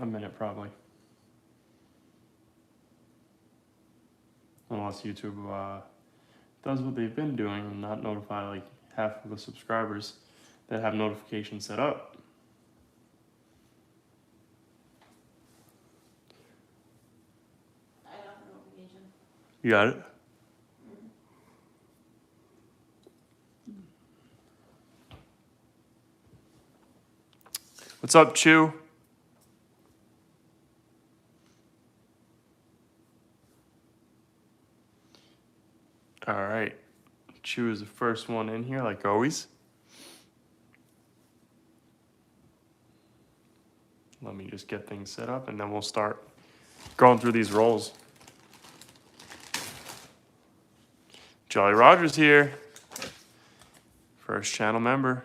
a minute probably. Unless YouTube does what they've been doing and not notify like half of the subscribers that have notifications set up. I got the notification. You got it? What's up, Chew? All right. Chew is the first one in here, like always. Let me just get things set up, and then we'll start going through these rolls. Jolly Roger's here. First channel member.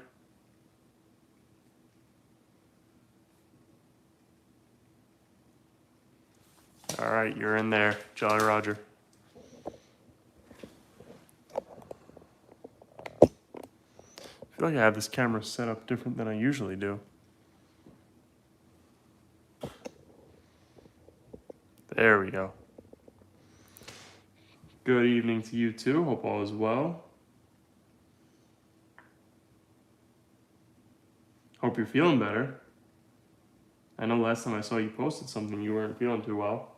All right, you're in there, Jolly Roger. I feel like I have this camera set up different than I usually do. There we go. Good evening to you too. Hope all is well. Hope you're feeling better. I know last time I saw you posted something, you weren't feeling too well.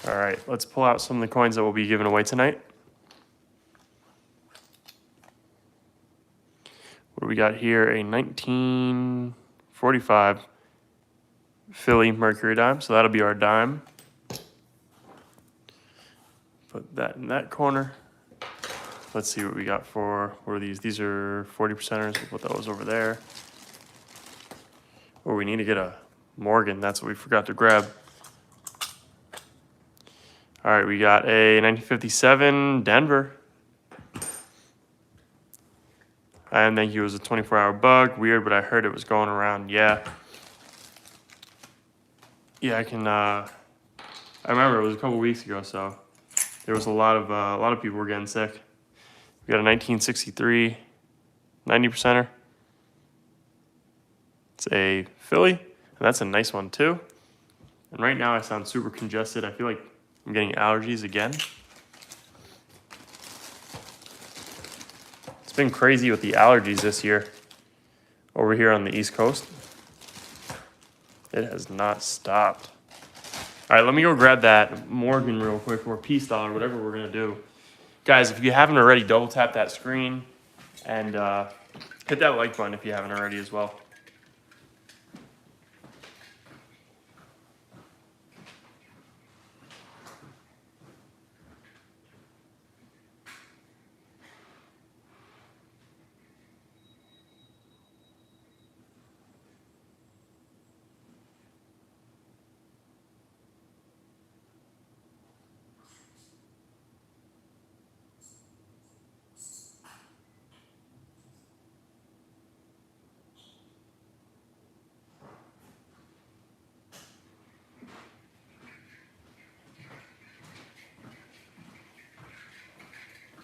All right, let's pull out some of the coins that we'll be giving away tonight. What do we got here? A 1945 Philly Mercury dime, so that'll be our dime. Put that in that corner. Let's see what we got for, what are these? These are 40%ers, we'll put those over there. Oh, we need to get a Morgan, that's what we forgot to grab. All right, we got a 1957 Denver. I didn't think it was a 24-hour bug. Weird, but I heard it was going around. Yeah. Yeah, I remember it was a couple weeks ago, so there was a lot of people were getting sick. We got a 1963 90%er. It's a Philly, and that's a nice one too. And right now I sound super congested. I feel like I'm getting allergies again. It's been crazy with the allergies this year over here on the East Coast. It has not stopped. All right, let me go grab that Morgan real quick, or Peace Dollar, whatever we're gonna do. Guys, if you haven't already, double tap that screen and hit that like button if you haven't already as well.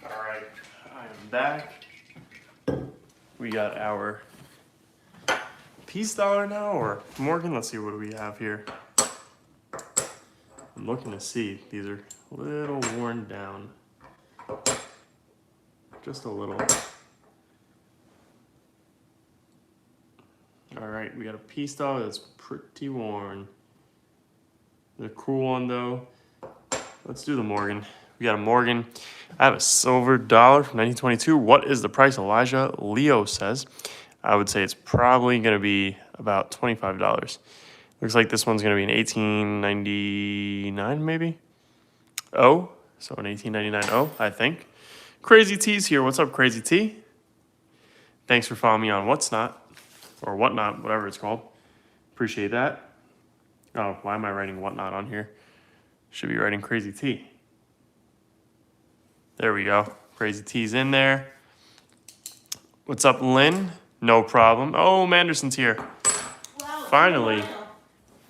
All right, I am back. We got our Peace Dollar now, or Morgan. Let's see, what do we have here? I'm looking to see. These are a little worn down. Just a little. All right, we got a Peace Dollar that's pretty worn. The cool one though. Let's do the Morgan. We got a Morgan. I have a silver dollar from 1922. What is the price? Elijah Leo says. I would say it's probably going to be about $25. Looks like this one's going to be an 1899 maybe. Oh, so an 1899 O, I think. Crazy T's here. What's up, Crazy T? Thanks for following me on What's Not, or Whatnot, whatever it's called. Appreciate that. Oh, why am I writing Whatnot on here? Should be writing Crazy T. There we go. Crazy T's in there. What's up, Lynn? No problem. Oh, Manderson's here. Wow, Finally.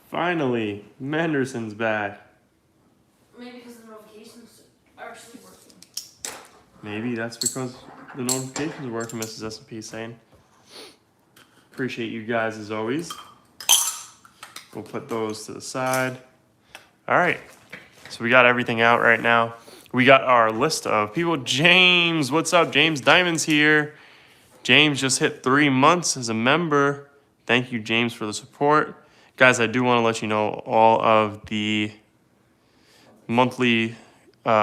Finally. Manderson's back. Maybe because the notifications are actually working. Maybe that's because the notifications are working, Mrs. S&P is saying. Appreciate you guys as always. We'll put those to the side. All right. So we got everything out right now. We got our list of people. James, what's up? James Diamond's here. James just hit 3 months as a member. Thank you, James, for the support. Guys, I do want to let you know all of the monthly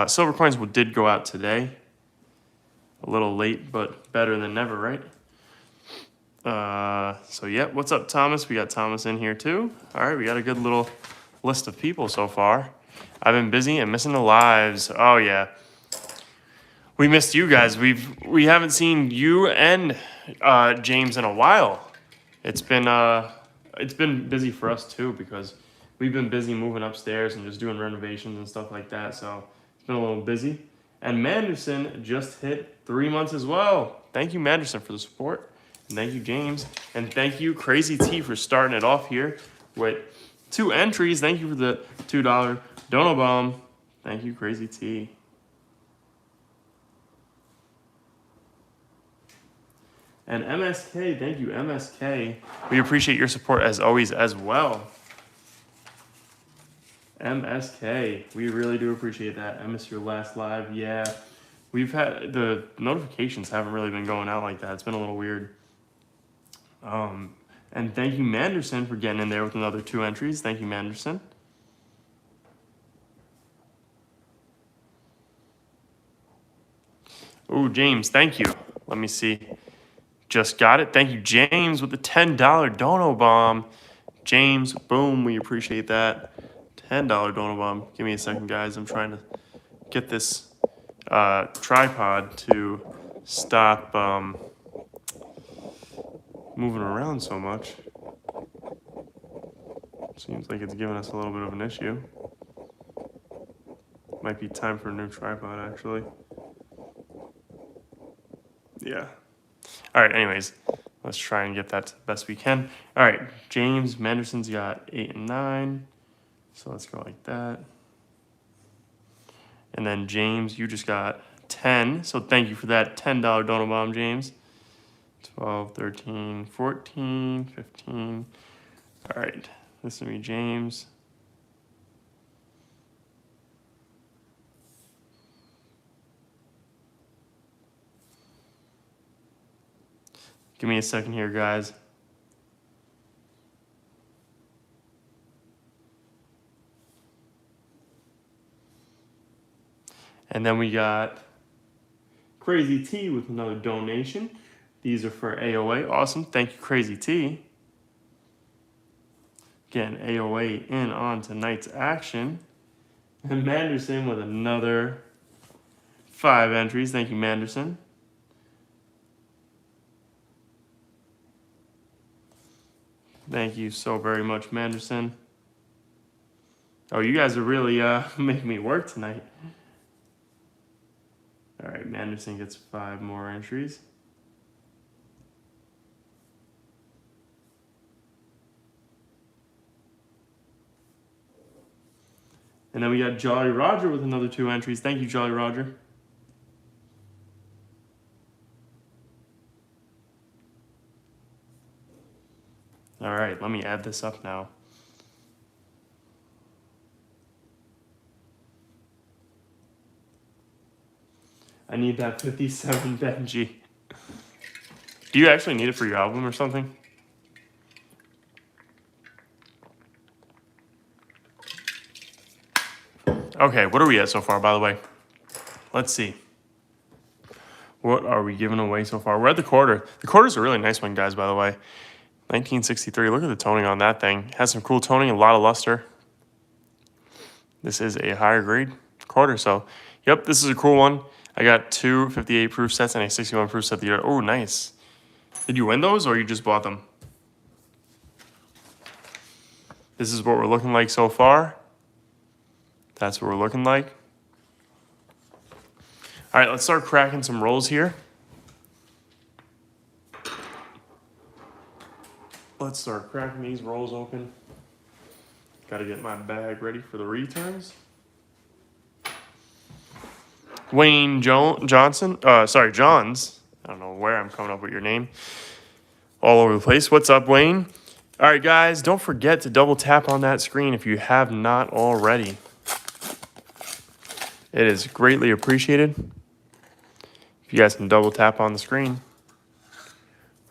silver coins did go out today. A little late, but better than never, right? So yeah, what's up, Thomas? We got Thomas in here too. All right, we got a good little list of people so far. I've been busy and missing the lives. Oh yeah, we missed you guys. We haven't seen you and James in a while. It's been busy for us too because we've been busy moving upstairs and just doing renovations and stuff like that. So it's been a little busy. And Manderson just hit 3 months as well. Thank you, Manderson, for the support. And thank you, James. And thank you, Crazy T, for starting it off here with 2 entries. Thank you for the $2 Dono Bomb. Thank you, Crazy T. And MSK, thank you, MSK. We appreciate your support as always as well. MSK, we really do appreciate that. I missed your last live. Yeah, we've had the notifications haven't really been going out like that. It's been a little weird. And thank you, Manderson, for getting in there with another 2 entries. Thank you, Manderson. Oh, James, thank you. Let me see. Just got it. Thank you, James, with the $10 Dono Bomb. James, boom, we appreciate that. $10 Dono Bomb. Give me a second, guys. I'm trying to get this tripod to stop moving around so much. Seems like it's giving us a little bit of an issue. Might be time for a new tripod, actually. Yeah. All right, anyways, let's try and get that to the best we can. All right, James Manderson's got 8 and 9. So let's go like that. And then James, you just got 10. So thank you for that $10 Dono Bomb, James. 12, 13, 14, 15. All right, this will be James. Give me a second here, guys. And then we got Crazy T with another donation. These are for AOA. Awesome. Thank you, Crazy T. Getting AOA in on tonight's action. And Manderson with another 5 entries. Thank you, Manderson. Thank you so very much, Manderson. Oh, you guys are really making me work tonight. All right, Manderson gets 5 more entries. And then we got Jolly Roger with another 2 entries. Thank you, Jolly Roger. All right, let me add this up now. I need that 57 Benji. Do you actually need it for your album or something? Okay, what are we at so far, by the way? Let's see. What are we giving away so far? We're at the quarter. The quarter's a really nice one, guys, by the way. 1963. Look at the toning on that thing. Has some cool toning, a lot of luster. This is a higher grade quarter, so yep, this is a cool one. I got 2 58 proof sets and a 61 proof set the year. Oh, nice. Did you win those or you just bought them? This is what we're looking like so far. That's what we're looking like. All right, let's start cracking some rolls here. Let's start cracking these rolls open. Got to get my bag ready for the returns. Wayne Johnson. Johns. I don't know where I'm coming up with your name. All over the place. What's up, Wayne? All right, guys, don't forget to double tap on that screen if you have not already. It is greatly appreciated. If you guys can double tap on the screen,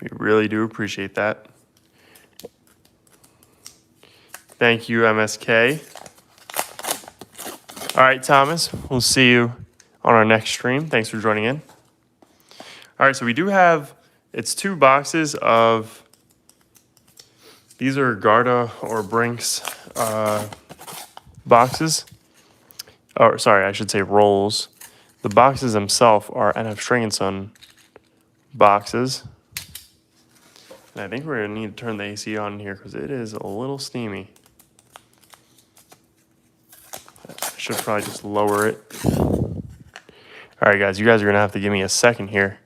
we really do appreciate that. Thank you, MSK. All right, Thomas, we'll see you on our next stream. Thanks for joining in. All right, so we do have, it's 2 boxes of, these are Garda or Brinks boxes. Or sorry, I should say rolls. The boxes themselves are NF String & Son boxes. And I think we're gonna need to turn the AC on here because it is a little steamy. I should probably just lower it. All right, guys, you guys are gonna have to give me a second here.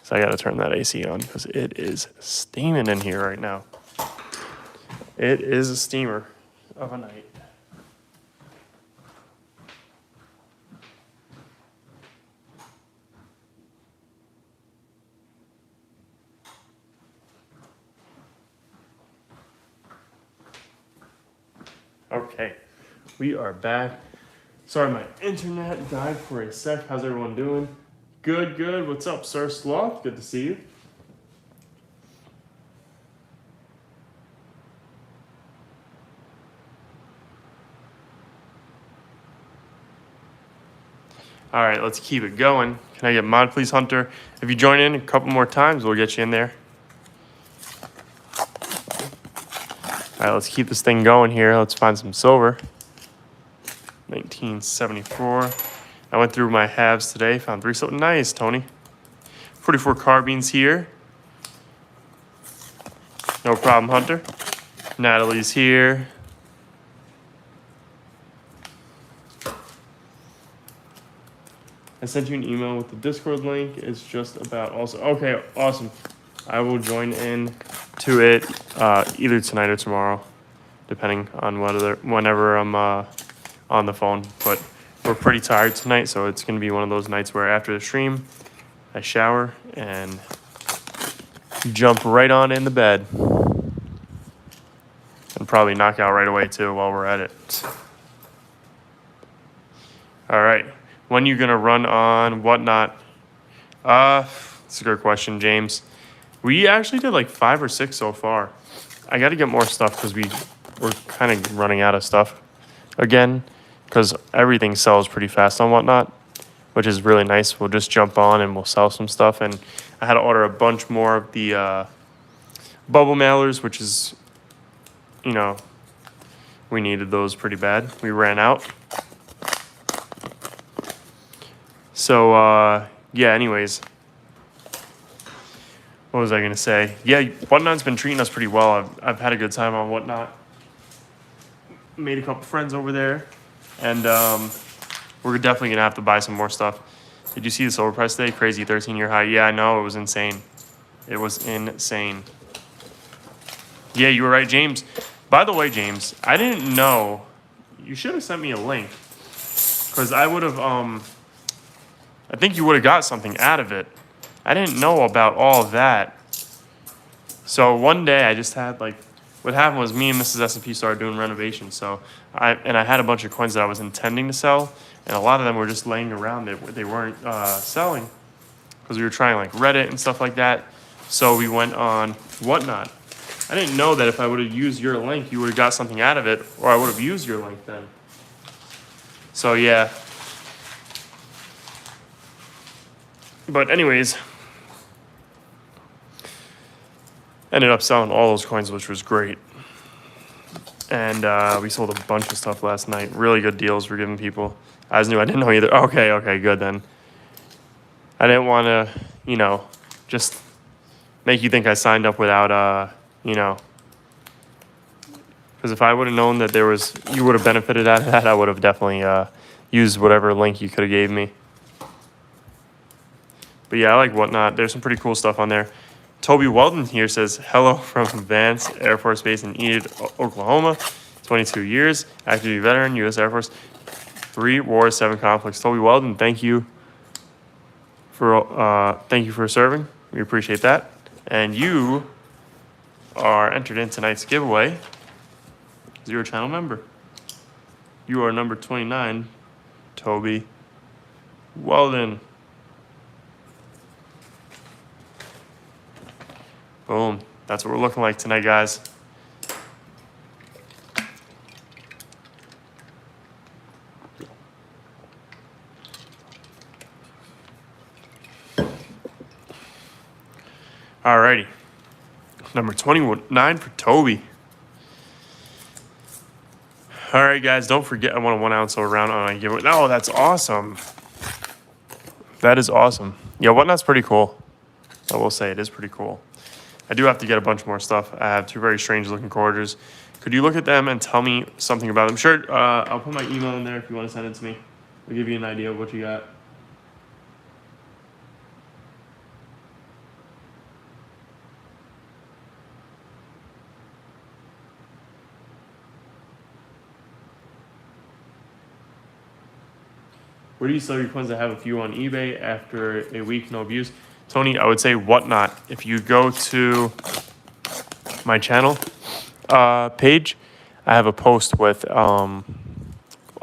So I gotta turn that AC on because it is steaming in here right now. It is a steamer of a night. Okay, we are back. Sorry, my internet died for a sec. How's everyone doing? Good, good. What's up, Sir Sloth? Good to see you. All right, let's keep it going. Can I get Mod Please Hunter? If you join in a couple more times, we'll get you in there. All right, let's keep this thing going here. Let's find some silver. 1974. I went through my halves today, found 3 silver. Nice, Tony. 44 carbines here. No problem, Hunter. Natalie's here. I sent you an email with the Discord link. It's just about also. Okay, awesome. I will join in to it either tonight or tomorrow, depending on whenever I'm on the phone. But we're pretty tired tonight, so it's going to be one of those nights where after the stream, I shower and jump right on in the bed. And probably knock out right away, too, while we're at it. All right. When you going to run on Whatnot? That's a good question, James. We actually did like 5 or 6 so far. I got to get more stuff because we're kind of running out of stuff again because everything sells pretty fast on Whatnot, which is really nice. We'll just jump on and we'll sell some stuff. And I had to order a bunch more of the bubble mailers, which is, you know, we needed those pretty bad. We ran out. So, yeah, anyways. What was I going to say? Yeah, Whatnot's been treating us pretty well. I've had a good time on Whatnot. Made a couple friends over there. And we're definitely going to have to buy some more stuff. Did you see the silver price today? Crazy 13-year high. Yeah, I know. It was insane. It was insane. Yeah, you were right, James. By the way, James, I didn't know. You should have sent me a link. Because I would have, I think you would have got something out of it. I didn't know about all that. So one day I just had like, what happened was me and Mrs. S&P started doing renovations. So I had a bunch of coins that I was intending to sell. And a lot of them were just laying around. They weren't selling. Because we were trying like Reddit and stuff like that. So we went on Whatnot. I didn't know that if I would have used your link, you would have got something out of it. Or I would have used your link then. So yeah. But anyways, ended up selling all those coins, which was great. And we sold a bunch of stuff last night. Really good deals we're giving people. I was new. I didn't know either. Okay, good then. I didn't want to, you know, just make you think I signed up without, you know. Because if I would have known that you would have benefited out of that, I would have definitely used whatever link you could have gave me. But yeah, I like Whatnot. There's some pretty cool stuff on there. Toby Weldon here says, hello from Vance Air Force Base in Enid, Oklahoma. 22 years, active duty veteran, U.S. Air Force. 3 wars, 7 conflicts. Toby Weldon, thank you thank you for serving. We appreciate that. And you are entered in tonight's giveaway. 'Cause you're a channel member. You are number 29, Toby Weldon. Boom. That's what we're looking like tonight, guys. Alrighty. Number 29 for Toby. Alright, guys, don't forget I want a 1 ounce around on a giveaway. Oh, that's awesome. That is awesome. Yeah, Whatnot's pretty cool. I will say it is pretty cool. I do have to get a bunch more stuff. I have 2 very strange looking quarters. Could you look at them and tell me something about them? Sure, I'll put my email in there if you want to send it to me. I'll give you an idea of what you got. Where do you sell your coins? I have a few on eBay after a week, no abuse. Tony, I would say Whatnot. If you go to my channel page, I have a post with a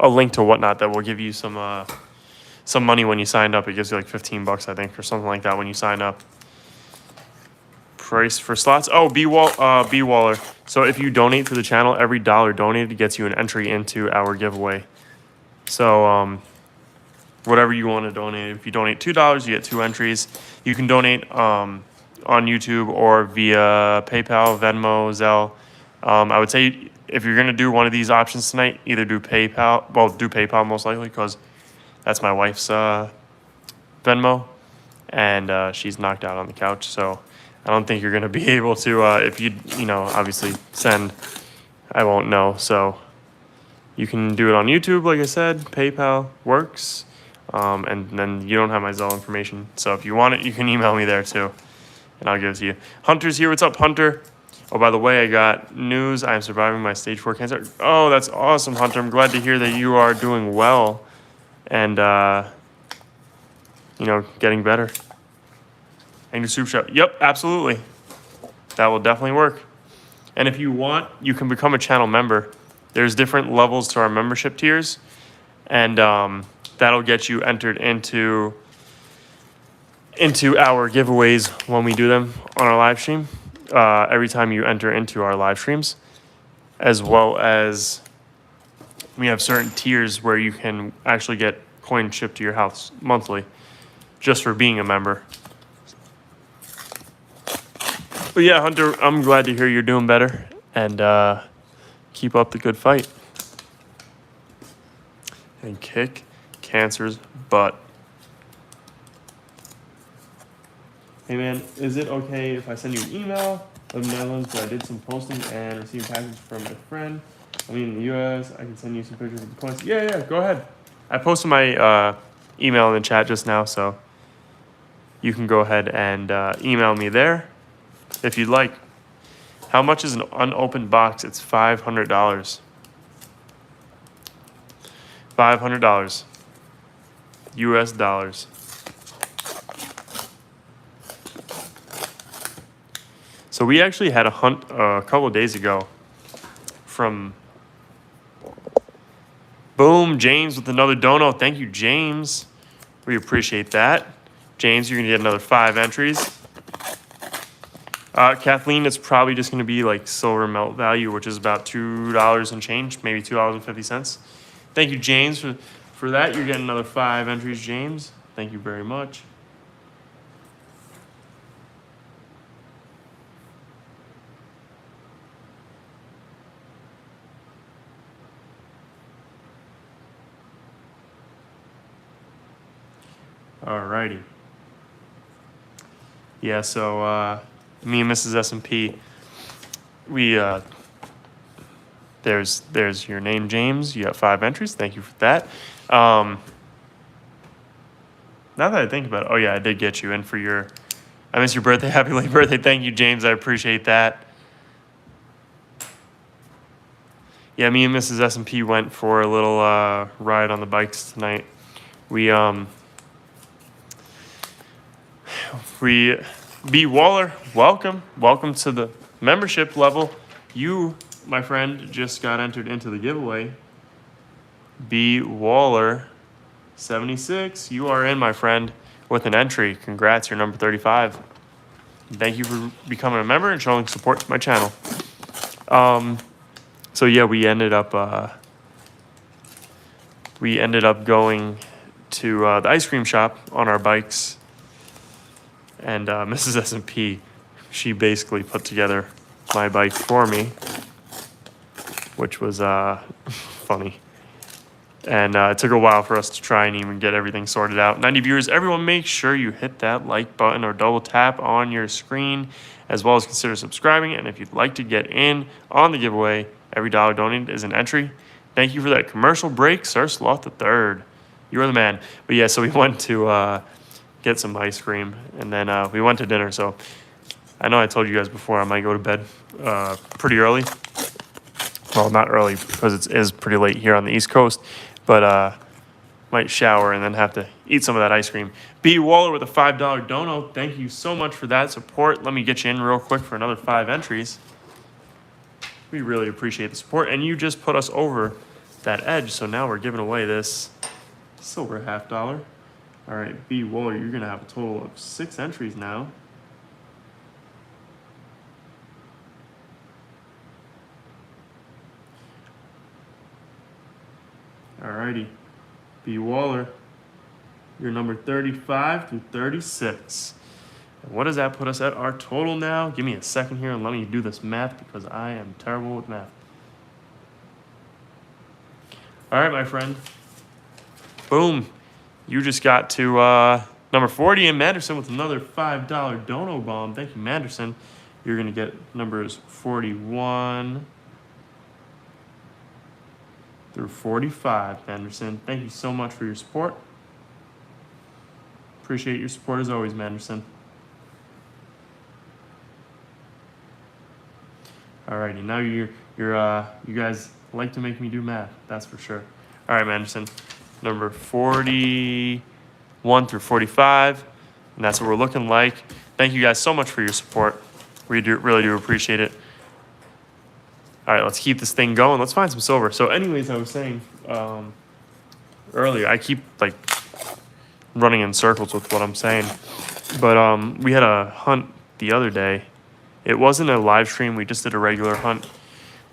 link to Whatnot that will give you some money when you sign up. It gives you like $15, I think, or something like that when you sign up. Price for slots? Oh, B-Waller. So if you donate to the channel, every dollar donated gets you an entry into our giveaway. So whatever you want to donate. If you donate $2, you get 2 entries. You can donate on YouTube or via PayPal, Venmo, Zelle. I would say if you're going to do one of these options tonight, either do PayPal. Well, do PayPal most likely because that's my wife's Venmo. And she's knocked out on the couch. So I don't think you're going to be able to, if you obviously send, I won't know. So you can do it on YouTube, like I said. PayPal works. And then you don't have my Zelle information. So if you want it, you can email me there too. And I'll give it to you. Hunter's here. What's up, Hunter? Oh, by the way, I got news. I am surviving my stage 4 cancer. Oh, that's awesome, Hunter. I'm glad to hear that you are doing well and, getting better. And your soup shop. Yep, absolutely. That will definitely work. And if you want, you can become a channel member. There's different levels to our membership tiers. And that'll get you entered into our giveaways when we do them on our live stream. Every time you enter into our live streams, as well as we have certain tiers where you can actually get coins shipped to your house monthly just for being a member. But yeah, Hunter, I'm glad to hear you're doing better and keep up the good fight. And kick cancer's butt. Hey man, is it okay if I send you an email of the Netherlands where I did some posting and received a package from a friend? I mean, in the US, I can send you some pictures of the coins. Yeah, go ahead. I posted my email in the chat just now, so you can go ahead and email me there if you'd like. How much is an unopened box? It's $500. $500. US dollars. So we actually had a hunt a couple of days ago from Boom James with another dono. Thank you, James. We appreciate that. James, you're gonna get another 5 entries. Kathleen, it's probably just gonna be like silver melt value, which is about $2 and change, maybe $2.50. Thank you, James, for that. You're getting another 5 entries, James. Thank you very much. Alrighty. Yeah, so me and Mrs. S&P, we there's your name, James. You got 5 entries. Thank you for that. Now that I think about it, oh yeah, I did get you in for your. I missed your birthday. Happy late birthday. Thank you, James. I appreciate that. Yeah, me and Mrs. S&P went for a little ride on the bikes tonight. We B. Waller, welcome. Welcome to the membership level. You, my friend, just got entered into the giveaway. B. Waller, 76. You are in, my friend, with an entry. Congrats, you're number 35. Thank you for becoming a member and showing support to my channel. So yeah, we ended up going to the ice cream shop on our bikes, and Mrs. S&P, she basically put together my bike for me, which was funny. And it took a while for us to try and even get everything sorted out. 90 viewers, everyone make sure you hit that like button or double tap on your screen, as well as consider subscribing. And if you'd like to get in on the giveaway, every dollar donated is an entry. Thank you for that commercial break, Sir Sloth III. You are the man. But yeah, so we went to get some ice cream, and then we went to dinner. So I know I told you guys before I might go to bed pretty early. Well, not early because it is pretty late here on the East Coast, but might shower and then have to eat some of that ice cream. B. Waller with a $5 dono. Thank you so much for that support. Let me get you in real quick for another 5 entries. We really appreciate the support, and you just put us over that edge, so now we're giving away this silver $50. All right, B. Waller, you're going to have a total of 6 entries now. Alrighty, B. Waller, you're number 35 through 36. And what does that put us at our total now? Give me a second here and let me do this math because I am terrible with math. All right, my friend. Boom. You just got to number 40 in Manderson with another $5 dono bomb. Thank you, Manderson. You're going to get numbers 41 through 45, Manderson. Thank you so much for your support. Appreciate your support as always, Manderson. Alrighty, now you guys like to make me do math, that's for sure. All right, Manderson, number 41 through 45, and that's what we're looking like. Thank you guys so much for your support. We really do appreciate it. All right, let's keep this thing going. Let's find some silver. So anyways, I was saying earlier, I keep like running in circles with what I'm saying. But we had a hunt the other day. It wasn't a live stream. We just did a regular hunt.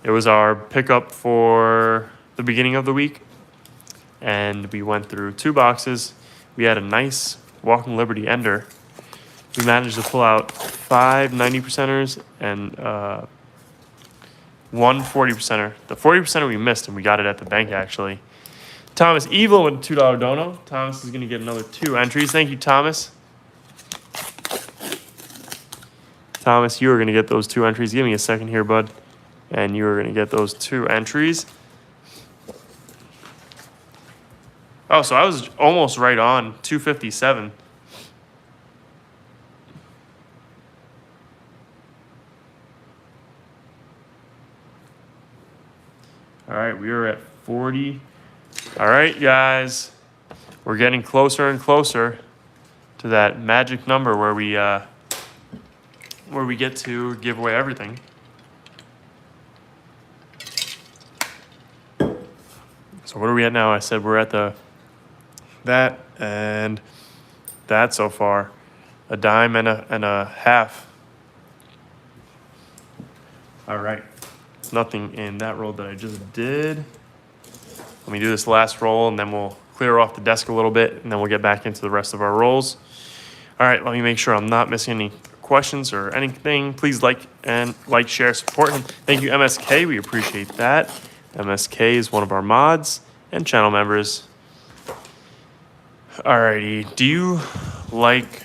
It was our pickup for the beginning of the week. And we went through 2 boxes. We had a nice Walking Liberty ender. We managed to pull out 5 90%ers and 1 40%er. The 40%er we missed, and we got it at the bank, actually. Thomas Evil with a $2 dono. Thomas is going to get another 2 entries. Thank you, Thomas. Thomas, you are going to get those 2 entries. Give me a second here, bud. And you are going to get those 2 entries. Oh, so I was almost right on 257. All right, we are at 40. All right, guys, we're getting closer and closer to that magic number where we get to give away everything. So what are we at now? I said we're at that and that so far, a dime and a half. All right. Nothing in that roll that I just did. Let me do this last roll and then we'll clear off the desk a little bit and then we'll get back into the rest of our rolls. All right, let me make sure I'm not missing any questions or anything. Please like, share, support him. Thank you, MSK. We appreciate that. MSK is one of our mods and channel members. Alrighty, do you like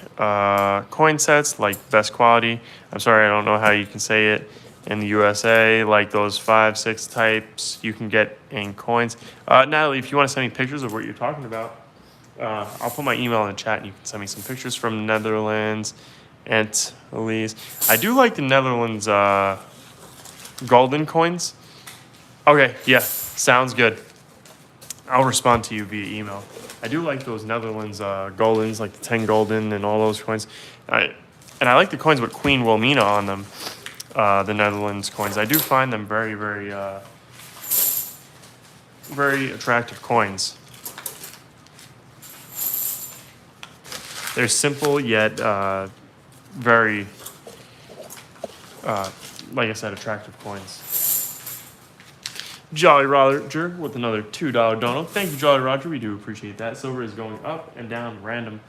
coin sets, like best quality? I'm sorry, I don't know how you can say it. In the USA, like those 5, 6 types you can get in coins. Natalie, if you want to send me pictures of what you're talking about, I'll put my email in the chat and you can send me some pictures from Netherlands, Antilles. I do like the Netherlands golden coins. Okay, yeah, sounds good. I'll respond to you via email. I do like those Netherlands goldens, like the 10 golden and all those coins. And I like the coins with Queen Wilhelmina on them, the Netherlands coins. I do find them very, very, very attractive coins. They're simple yet very, like I said, attractive coins. Jolly Roger with another $2 dono. Thank you, Jolly Roger. We do appreciate that. Silver is going up and down random.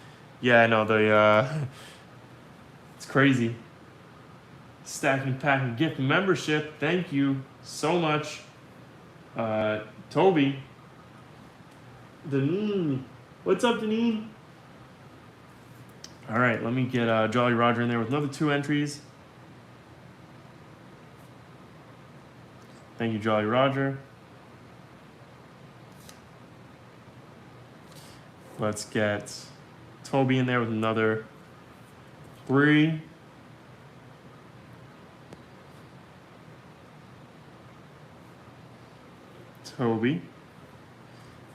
Yeah, I know. It's crazy. Stacking Packing gift membership. Thank you so much. Toby. Deneen. What's up, Deneen? All right, let me get Jolly Roger in there with another 2 entries. Thank you, Jolly Roger. Let's get Toby in there with another 3. Toby.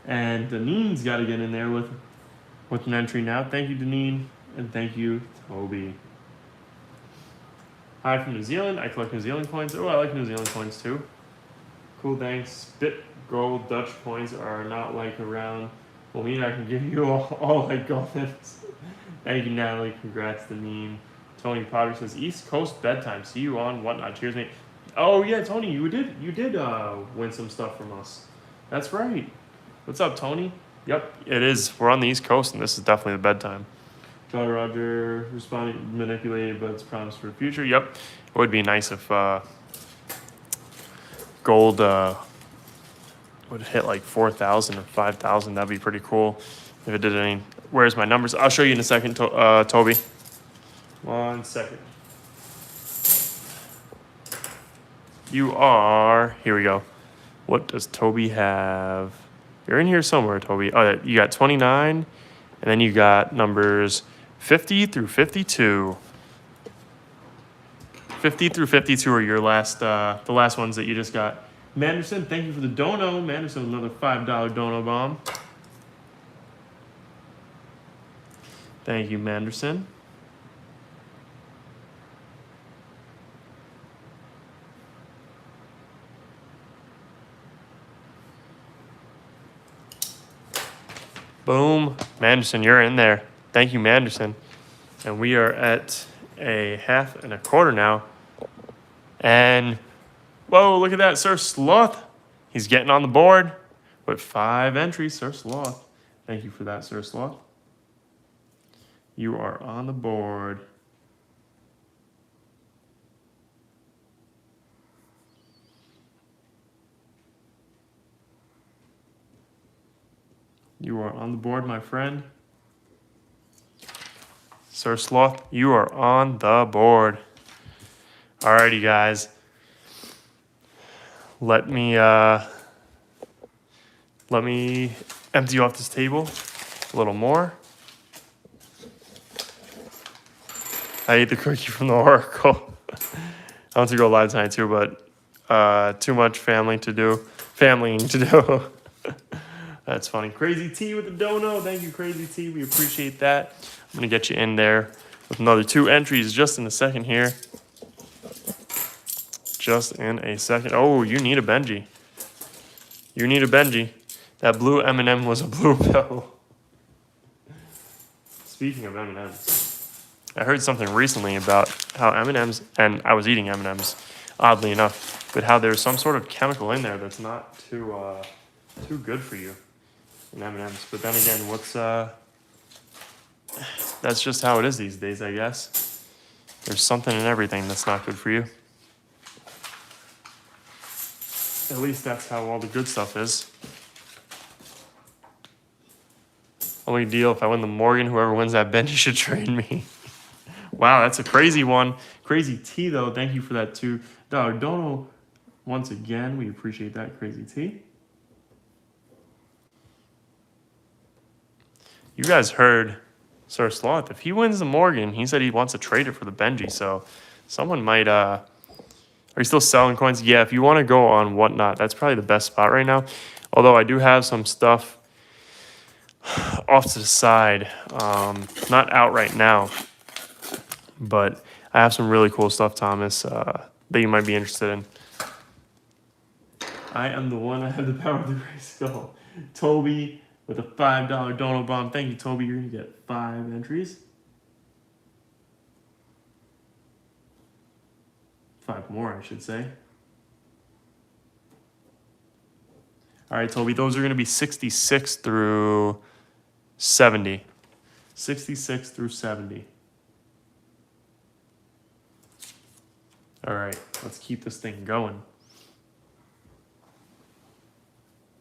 And Deneen's got to get in there with an entry now. Thank you, Deneen. And thank you, Toby. Hi from New Zealand. I collect New Zealand coins. Oh, I like New Zealand coins too. Cool, thanks. Bit gold Dutch coins are not like around. Well, me, I can give you all like golden. Thank you, Natalie. Congrats, Deneen. Tony Potter says East Coast bedtime. See you on Whatnot. Cheers, mate. Oh yeah, Tony, you did win some stuff from us. That's right. What's up, Tony? Yep, it is. We're on the East Coast, and this is definitely the bedtime. Jolly Roger responding manipulated, but it's promised for the future. Yep, it would be nice if gold would hit like 4,000 or 5,000. That'd be pretty cool if it did any. Where's my numbers? I'll show you in a second, Toby. 1 second. You are, here we go. What does Toby have? You're in here somewhere, Toby. Oh, you got 29, and then you got numbers 50 through 52. 50 through 52 are your last, the last ones that you just got. Manderson, thank you for the dono. Manderson, another $5 dono bomb. Thank you, Manderson. Boom. Manderson, you're in there. Thank you, Manderson. And we are at a half and a quarter now. And, whoa, look at that. Sir Sloth. He's getting on the board with 5 entries. Sir Sloth. Thank you for that, Sir Sloth. You are on the board. You are on the board, my friend. Sir Sloth, you are on the board. Alrighty, guys. Let me empty off this table a little more. I ate the cookie from the Oracle. I want to go live tonight too, but too much familying to do. That's funny. Crazy T with the dono. Thank you, Crazy T. We appreciate that. I'm going to get you in there with another 2 entries just in a second here. Just in a second. Oh, you need a Benji. You need a Benji. That blue M&M was a blue pill. Speaking of M&Ms, I heard something recently about how M&Ms, and I was eating M&Ms, oddly enough, but how there's some sort of chemical in there that's not too good for you. In M&Ms, but then again, that's just how it is these days, I guess. There's something in everything that's not good for you. At least that's how all the good stuff is. Only deal if I win the Morgan, whoever wins that Benji should trade me. Wow, that's a crazy one. Crazy T though, thank you for that $2 dono. Once again, we appreciate that, Crazy T. You guys heard Sir Sloth. If he wins the Morgan, he said he wants to trade it for the Benji. So someone might, are you still selling coins? Yeah, if you want to go on Whatnot, that's probably the best spot right now. Although I do have some stuff off to the side, not out right now. But I have some really cool stuff, Thomas, that you might be interested in. I am the one. I have the power of the gray skull. Toby with a $5 Donald bomb. Thank you, Toby. You're going to get 5 entries. 5 more, I should say. All right, Toby, those are going to be 66 through 70. 66 through 70. All right, let's keep this thing going.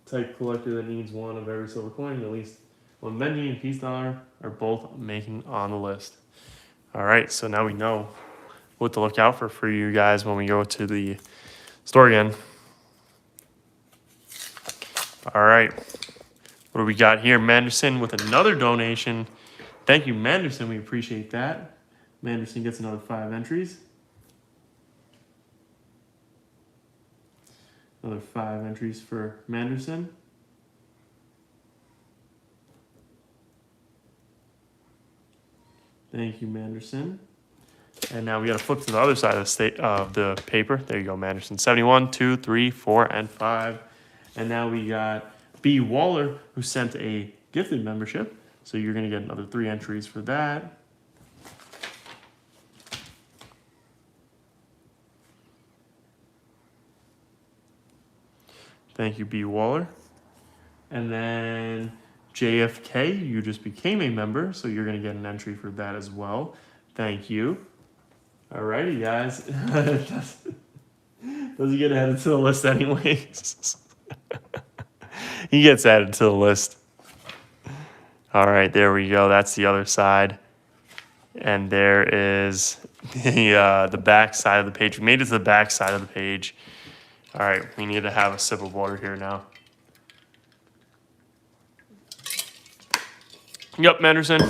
Type collector that needs one of every silver coin, at least one Benji and Peace Dollar are both making on the list. All right, so now we know what to look out for you guys when we go to the store again. All right, what do we got here? Manderson with another donation. Thank you, Manderson. We appreciate that. Manderson gets another 5 entries. Another 5 entries for Manderson. Thank you, Manderson. And now we got to flip to the other side of the paper. There you go, Manderson. 71, 2, 3, 4, and 5. And now we got B. Waller, who sent a gifted membership. So you're going to get another 3 entries for that. Thank you, B. Waller. And then JFK, you just became a member, so you're going to get an entry for that as well. Thank you. Alrighty, guys. Does he get added to the list anyways? He gets added to the list. All right, there we go. That's the other side. And there is the back side of the page. We made it to the back side of the page. All right, we need to have a sip of water here now. Yep, Manderson.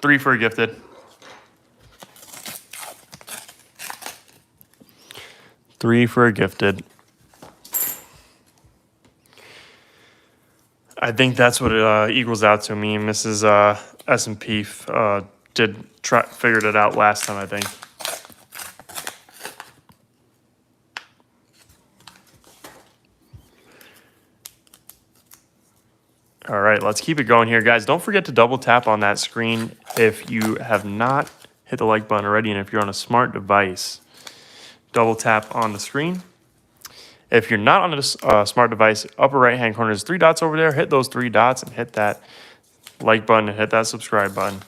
3 for a gifted. Three for a gifted. I think that's what it equals out to. Me and Mrs. S&P figured it out last time, I think. All right, let's keep it going here, guys. Don't forget to double tap on that screen if you have not hit the like button already, and if you're on a smart device, double tap on the screen. If you're not on a smart device, upper right-hand corner, there's 3 dots over there. Hit those 3 dots and hit that like button and hit that subscribe button.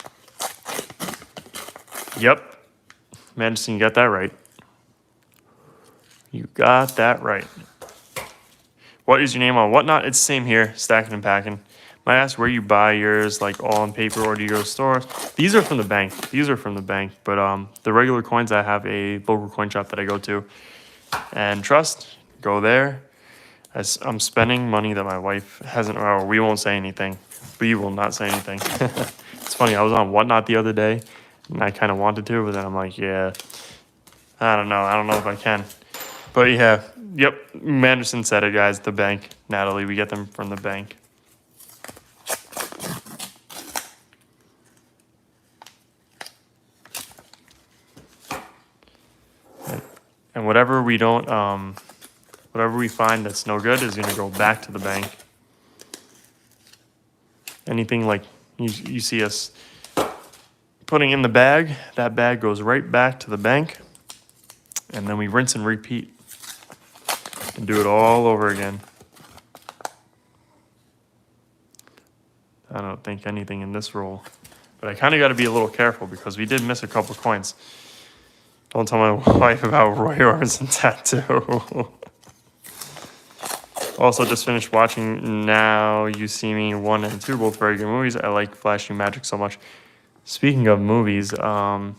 Yep. Manderson, you got that right. You got that right. What is your name on Whatnot? It's the same here, stacking and packing. Might ask where you buy yours, like all on paper, or do you go to stores? These are from the bank. But the regular coins, I have a local coin shop that I go to. And trust, go there. As I'm spending money that my wife hasn't, or we won't say anything. We will not say anything. It's funny, I was on Whatnot the other day, and I kind of wanted to, but then I'm like, yeah, I don't know if I can. But yeah, yep, Manderson said it, guys, the bank. Natalie, we get them from the bank. And whatever we don't, whatever we find that's no good is gonna go back to the bank. Anything like you see us putting in the bag, that bag goes right back to the bank. And then we rinse and repeat and do it all over again. I don't think anything in this roll, but I kind of got to be a little careful because we did miss a couple coins. Don't tell my wife about Roy Orbison tattoo. Also, just finished watching Now You See Me 1 and 2, both very good movies. I like Flash New Magic so much. Speaking of movies, not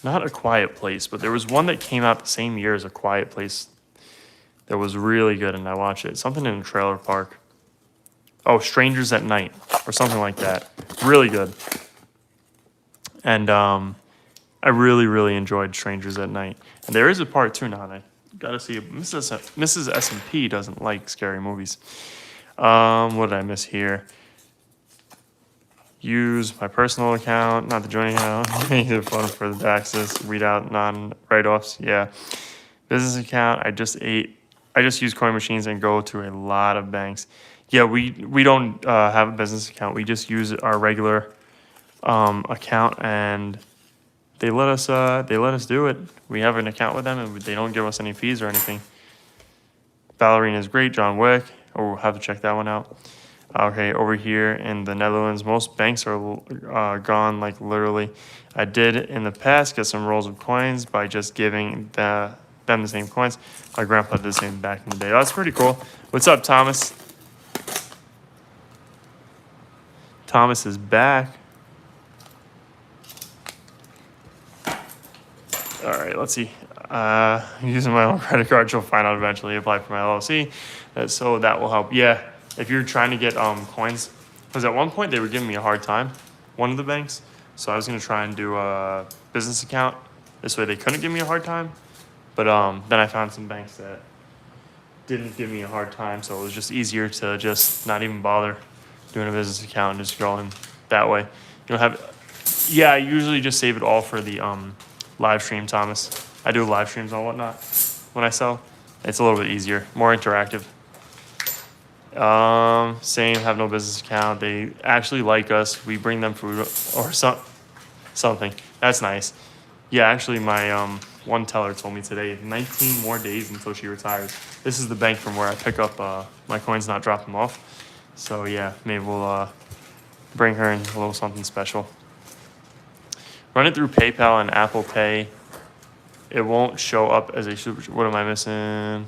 A Quiet Place, but there was one that came out the same year as A Quiet Place that was really good, and I watched it. Something in a trailer park. Oh, Strangers at Night, or something like that. Really good. And I really, really enjoyed Strangers at Night. And there is a part 2 now, and I gotta see it. Mrs. S&P doesn't like scary movies. What did I miss here? use my personal account, not the joint account. Make it fun for the taxes. Read out non-write-offs. Yeah. Business account. I just use coin machines and go to a lot of banks. Yeah, we don't have a business account. We just use our regular account, and they let us do it. We have an account with them, and they don't give us any fees or anything. Ballerina is great. John Wick. Oh, we'll have to check that one out. Okay, over here in the Netherlands, most banks are gone, like literally. I did in the past get some rolls of coins by just giving them the same coins. My grandpa did the same back in the day. That's pretty cool. What's up, Thomas? Thomas is back. All right, let's see. Using my own credit card, she'll find out eventually. Apply for my LLC, so that will help. Yeah, if you're trying to get coins, because at one point they were giving me a hard time, one of the banks. So I was gonna try and do a business account. This way they couldn't give me a hard time. But then I found some banks that didn't give me a hard time, so it was just easier to just not even bother doing a business account and just going that way. You don't have, yeah, I usually just save it all for the live stream, Thomas. I do live streams and whatnot when I sell. It's a little bit easier, more interactive. Same, have no business account. They actually like us. We bring them food or something. That's nice. Yeah, actually, my one teller told me today 19 more days until she retires. This is the bank from where I pick up my coins, not drop them off. So yeah, maybe we'll bring her in a little something special. Run it through PayPal and Apple Pay. It won't show up as a super. What am I missing?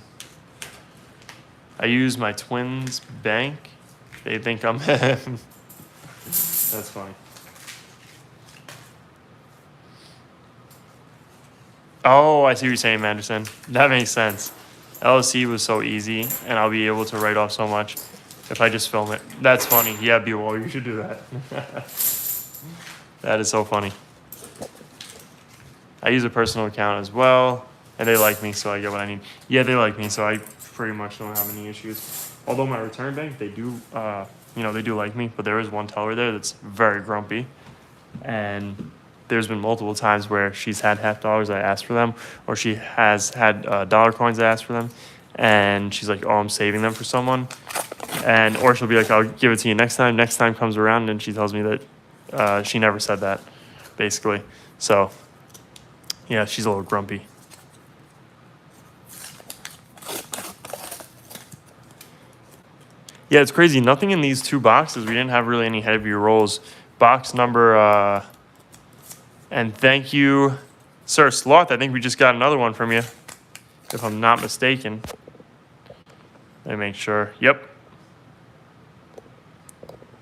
I use my twins' bank. They think I'm him. That's funny. Oh, I see what you're saying, Manderson. That makes sense. LLC was so easy, and I'll be able to write off so much if I just film it. That's funny. Yeah, B-Wall, you should do that. That is so funny. I use a personal account as well, and they like me, so I get what I need. Yeah, they like me, so I pretty much don't have any issues. Although my return bank, they do, they do like me, but there is one teller there that's very grumpy, and there's been multiple times where she's had $50 I asked for them, or she has had dollar coins I asked for them, and she's like, "Oh, I'm saving them for someone," and or she'll be like, "I'll give it to you next time." Next time comes around, and she tells me that she never said that, basically. So, yeah, she's a little grumpy. Yeah, it's crazy. Nothing in these two boxes. We didn't have really any heavy rolls. Box number. And thank you, Sir Sloth. I think we just got another one from you, if I'm not mistaken. Let me make sure. Yep.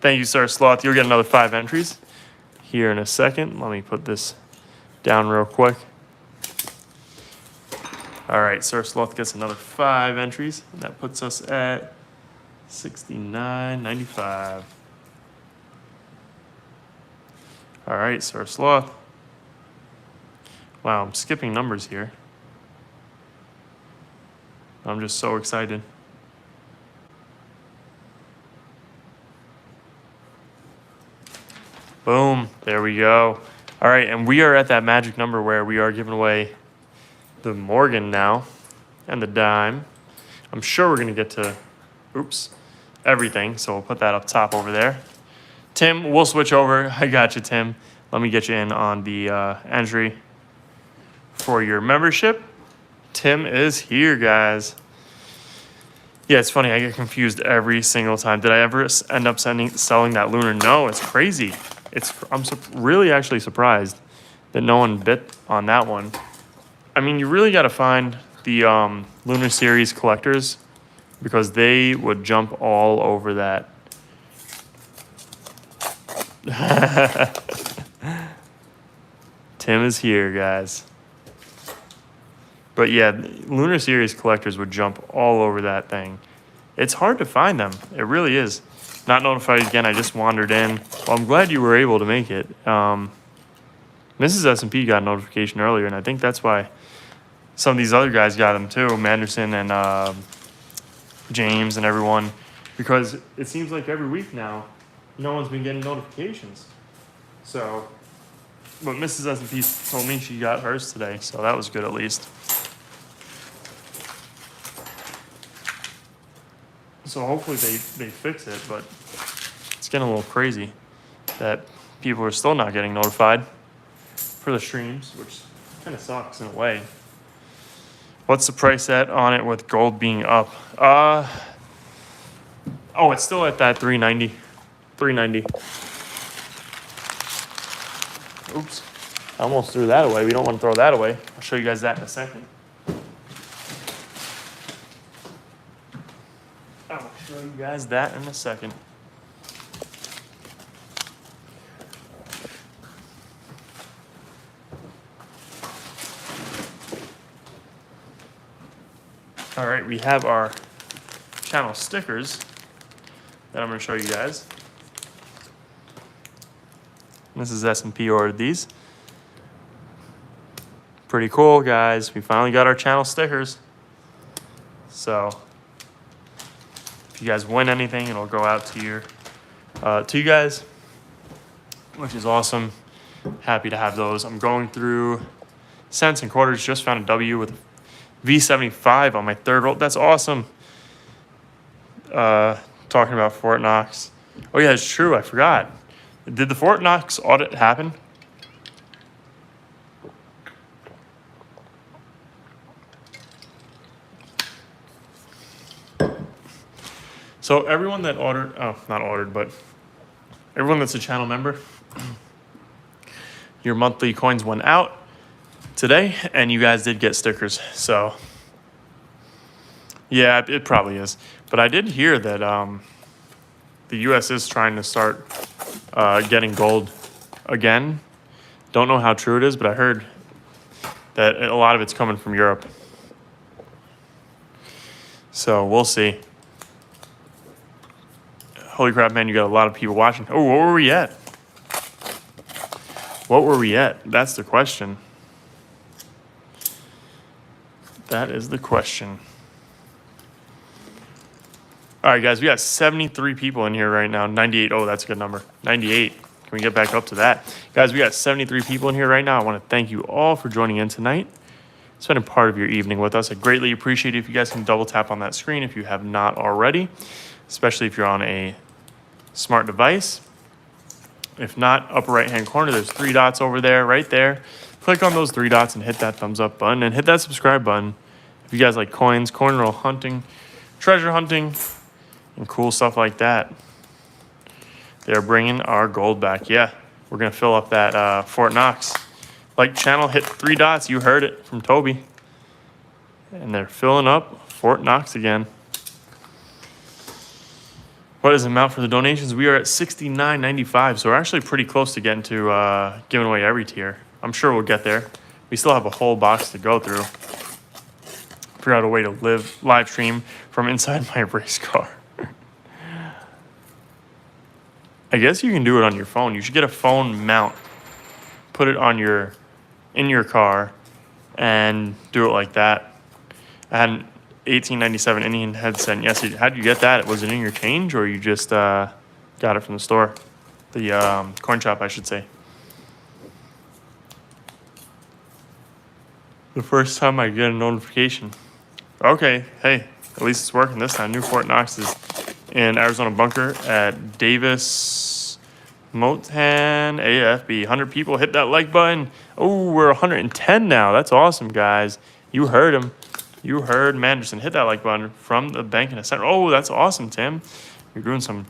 Thank you, Sir Sloth. You'll get another 5 entries here in a second. Let me put this down real quick. All right, Sir Sloth gets another 5 entries. And that puts us at $69.95. All right, Sir Sloth. Wow, I'm skipping numbers here. I'm just so excited. Boom, there we go. All right, and we are at that magic number where we are giving away the Morgan now and the dime. I'm sure we're gonna get to, everything. So we'll put that up top over there. Tim, we'll switch over. I got you, Tim. Let me get you in on the entry for your membership. Tim is here, guys. Yeah, it's funny. I get confused every single time. Did I ever end up selling that Lunar? No, it's crazy. I'm really actually surprised that no one bit on that one. I mean, you really got to find the Lunar Series collectors because they would jump all over that. Tim is here, guys. But yeah, Lunar Series collectors would jump all over that thing. It's hard to find them. It really is. Not notified again. I just wandered in. Well, I'm glad you were able to make it. Mrs. S&P got a notification earlier, and I think that's why some of these other guys got them too. Manderson and James and everyone. Because it seems like every week now, no one's been getting notifications. So, but Mrs. S&P told me she got hers today, so that was good at least. So hopefully they fix it, but it's getting a little crazy that people are still not getting notified for the streams, which kind of sucks in a way. What's the price at on it with gold being up? Oh, it's still at that 390. 390. Oops. I almost threw that away. We don't want to throw that away. I'll show you guys that in a second. I'll show you guys that in a second. All right, we have our channel stickers that I'm going to show you guys. This is S&P ordered these. Pretty cool, guys. We finally got our channel stickers. So if you guys win anything, it'll go out to you guys, which is awesome. Happy to have those. I'm going through cents and quarters. Just found a W with V75 on my third roll. That's awesome. Talking about Fort Knox. Oh yeah, it's true. I forgot. Did the Fort Knox audit happen? So everyone that but everyone that's a channel member, your monthly coins went out today, and you guys did get stickers. So yeah, it probably is. But I did hear that the U.S. is trying to start getting gold again. Don't know how true it is, but I heard that a lot of it's coming from Europe. So we'll see. Holy crap, man, you got a lot of people watching. Oh, what were we at? What were we at? That's the question. That is the question. All right, guys, we got 73 people in here right now. 98. Oh, that's a good number. 98. Can we get back up to that? Guys, we got 73 people in here right now. I want to thank you all for joining in tonight, spending part of your evening with us. I greatly appreciate it if you guys can double tap on that screen if you have not already, especially if you're on a smart device. If not, upper right-hand corner, there's 3 dots over there, right there. Click on those 3 dots and hit that thumbs up button and hit that subscribe button. If you guys like coins, coin roll hunting, treasure hunting, and cool stuff like that. They're bringing our gold back. Yeah, we're going to fill up that Fort Knox. Like channel, hit 3 dots. You heard it from Toby. And they're filling up Fort Knox again. What is the amount for the donations? We are at $69.95, so we're actually pretty close to getting to giving away every tier. I'm sure we'll get there. We still have a whole box to go through. Figure out a way to live stream from inside my race car. I guess you can do it on your phone. You should get a phone mount, put it on in your car, and do it like that. I had an 1897 Indian headset. Yes, how did you get that? Was it in your change, or you just got it from the store? The coin shop, I should say. The first time I get a notification. Okay, hey, at least it's working this time. New Fort Knox is in Arizona Bunker at Davis Motan AFB. 100 people, hit that like button. Oh, we're 110 now. That's awesome, guys. You heard him. You heard Manderson. Hit that like button from the bank in the center. Oh, that's awesome, Tim. You're doing some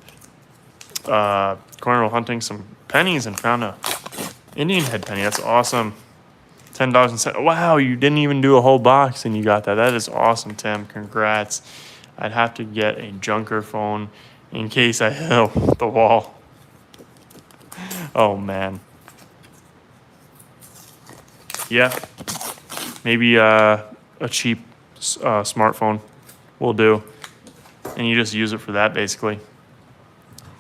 coin roll hunting, some pennies, and found a Indian head penny. That's awesome. $10.07. Wow, you didn't even do a whole box and you got that. That is awesome, Tim. Congrats. I'd have to get a junker phone in case I hit the wall. Oh, man. Yeah. Maybe a cheap smartphone will do. And you just use it for that, basically.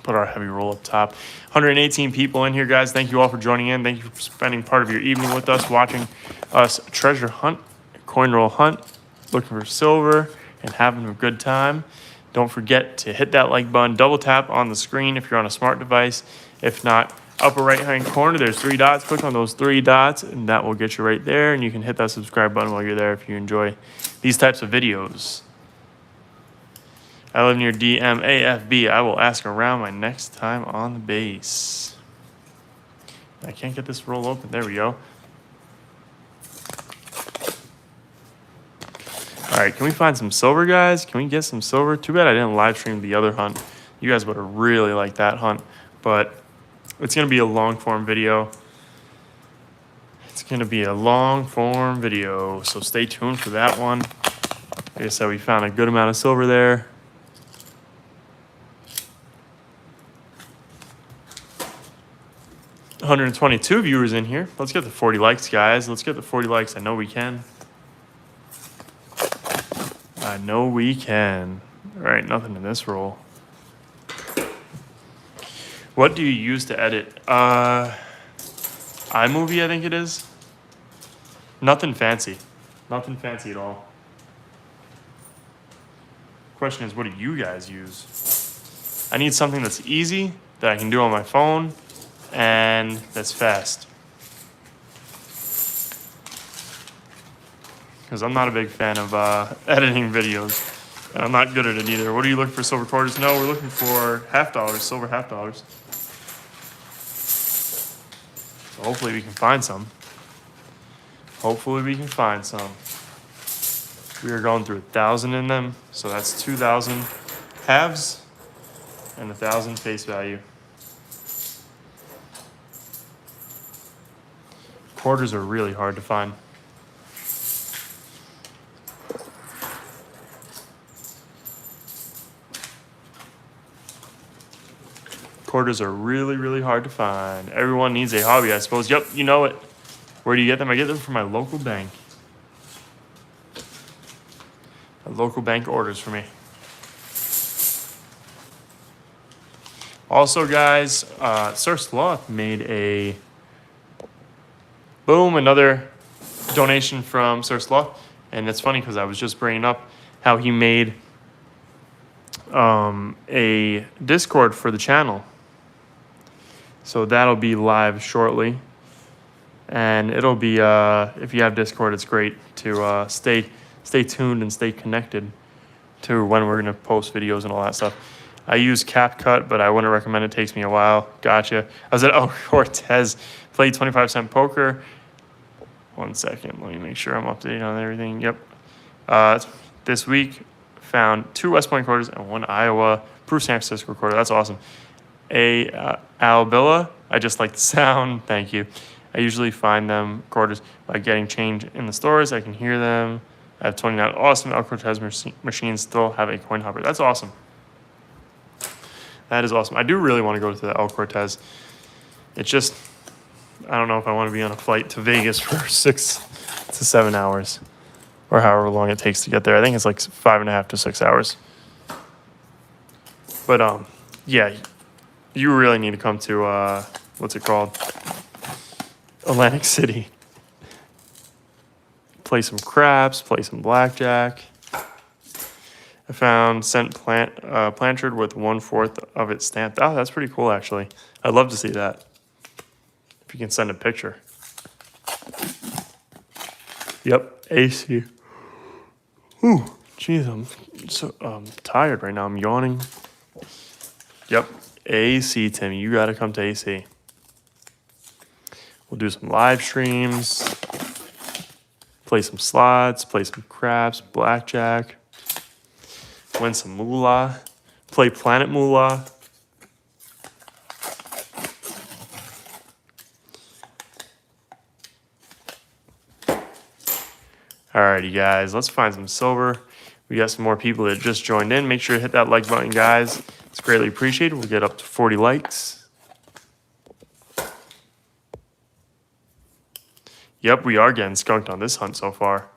Put our heavy roll up top. 118 people in here, guys. Thank you all for joining in. Thank you for spending part of your evening with us, watching us treasure hunt, coin roll hunt, looking for silver, and having a good time. Don't forget to hit that like button, double tap on the screen if you're on a smart device. If not, upper right hand corner, there's 3 dots. Click on those 3 dots and that will get you right there. And you can hit that subscribe button while you're there if you enjoy these types of videos. I live near DMAFB. I will ask around my next time on the base. I can't get this roll open. There we go. All right, can we find some silver, guys? Can we get some silver? Too bad I didn't live stream the other hunt. You guys would have really liked that hunt, but it's going to be a long form video. It's going to be a long form video, so stay tuned for that one. Like I said, we found a good amount of silver there. $122 viewers in here. Let's get the 40 likes, guys. Let's get the 40 likes. I know we can. I know we can. All right, nothing in this roll. What do you use to edit? iMovie, I think it is. Nothing fancy. Nothing fancy at all. Question is, what do you guys use? I need something that's easy, that I can do on my phone, and that's fast. Because I'm not a big fan of editing videos. And I'm not good at it either. What are you looking for, silver quarters? No, we're looking for $half, silver $half. So hopefully we can find some. Hopefully we can find some. We are going through 1,000 in them, so that's 2,000 halves and 1,000 face value. Quarters are really hard to find. Quarters are really, really hard to find. Everyone needs a hobby, I suppose. Yep, you know it. Where do you get them? I get them from my local bank. A local bank orders for me. Also, guys, Sir Sloth made a... Boom, another donation from Sir Sloth. And it's funny because I was just bringing up how he made a Discord for the channel. So that'll be live shortly. And it'll be, if you have Discord, it's great to stay tuned and stay connected to when we're going to post videos and all that stuff. I use CapCut, but I wouldn't recommend it. It takes me a while. Gotcha. I was at El Cortez, played 25 cent poker. 1 second, let me make sure I'm updated on everything. Yep. This week, found 2 West Point quarters and 1 Iowa Proof San Francisco quarter. That's awesome. Albilla, I just like the sound. Thank you. I usually find them quarters by getting change in the stores. I can hear them. I have 29 awesome El Cortez machines. Still have a coin hopper. That's awesome. That is awesome. I do really want to go to the El Cortez. It's just, I don't know if I want to be on a flight to Vegas for 6 to 7 hours or however long it takes to get there. I think it's like 5.5 to 6 hours. But yeah, you really need to come to what's it called? Atlantic City. Play some craps, play some blackjack. I found Cent Blanchard with 1/4 of it stamped. Oh, that's pretty cool, actually. I'd love to see that. If you can send a picture. Yep, AC. Ooh, jeez, I'm so tired right now. I'm yawning. Yep, AC, Tim. You got to come to AC. We'll do some live streams. Play some slots. Play some craps. Blackjack. Win some moolah. Play Planet Moolah. Alrighty, guys. Let's find some silver. We got some more people that just joined in. Make sure to hit that like button, guys. It's greatly appreciated. We'll get up to 40 likes. Yep, we are getting skunked on this hunt so far.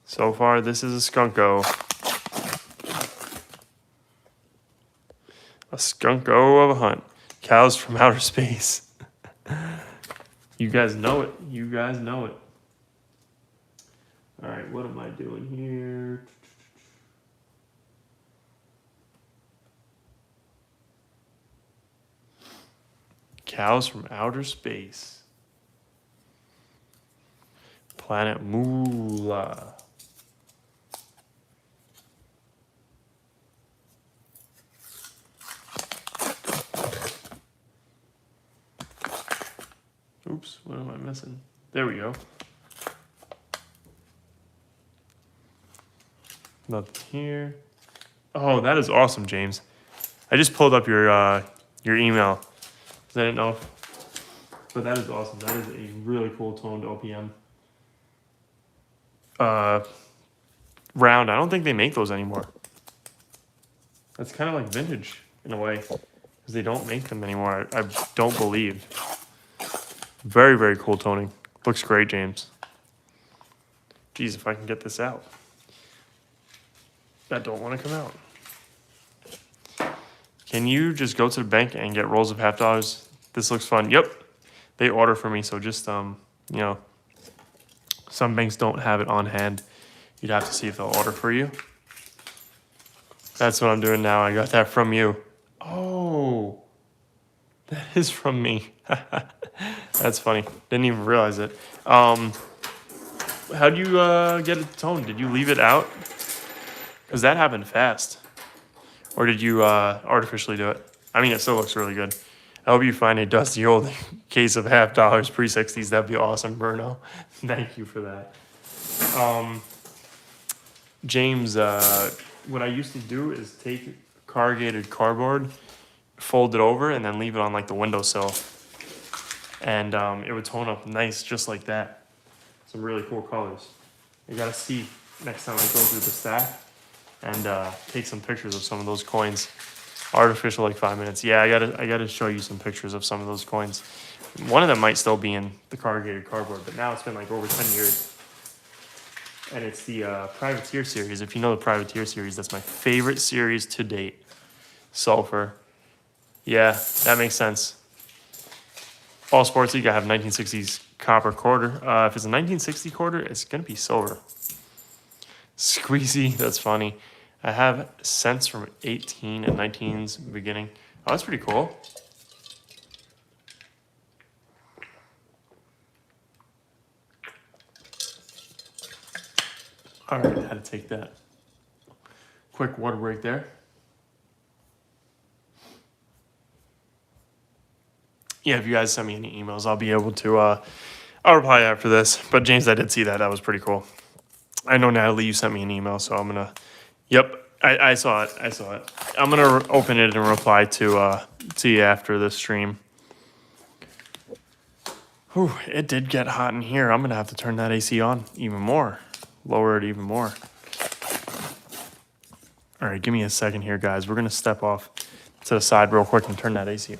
So far, this is a skunko. A skunko of a hunt. Cows from outer space. You guys know it. You guys know it. All right, what am I doing here? Cows from outer space. Planet Moolah. Oops, what am I missing? There we go. Nothing here. Oh, that is awesome, James. I just pulled up your email. 'Cause I didn't know. But that is awesome. That is a really cool toned OPM. Round. I don't think they make those anymore. That's kind of like vintage in a way. Because they don't make them anymore. I don't believe. Very, very cool toning. Looks great, James. Geez, if I can get this out. That don't want to come out. Can you just go to the bank and get rolls of $50? This looks fun. Yep. They order for me, so just, you know, some banks don't have it on hand. You'd have to see if they'll order for you. That's what I'm doing now. I got that from you. Oh, that is from me. That's funny. Didn't even realize it. How do you get it toned? Did you leave it out? Because that happened fast. Or did you artificially do it? I mean, it still looks really good. I hope you find a dusty old case of $50 pre-60s. That'd be awesome, Bruno. Thank you for that. James, what I used to do is take corrugated cardboard, fold it over, and then leave it on like the windowsill. And it would tone up nice just like that. Some really cool colors. You gotta see next time I go through the stack and take some pictures of some of those coins. Artificial like 5 minutes. Yeah, I gotta show you some pictures of some of those coins. One of them might still be in the corrugated cardboard, but now it's been like over 10 years. And it's the Privateer series. If you know the Privateer series, that's my favorite series to date. Sulfur. Yeah, that makes sense. All Sports League, I have 1960s copper quarter. If it's a 1960 quarter, it's going to be silver. Squeezy, that's funny. I have cents from 18 and 19's beginning. Oh, that's pretty cool. All right, I had to take that quick water break there. Yeah, if you guys send me any emails, I'll be able to, I'll reply after this. But James, I did see that. That was pretty cool. I know, Natalie, you sent me an email, so I'm going to, yep, I saw it. I saw it. I'm going to open it and reply to you after this stream. Whew, it did get hot in here. I'm going to have to turn that AC on even more. Lower it even more. All right, give me a second here, guys. We're going to step off to the side real quick and turn that AC on.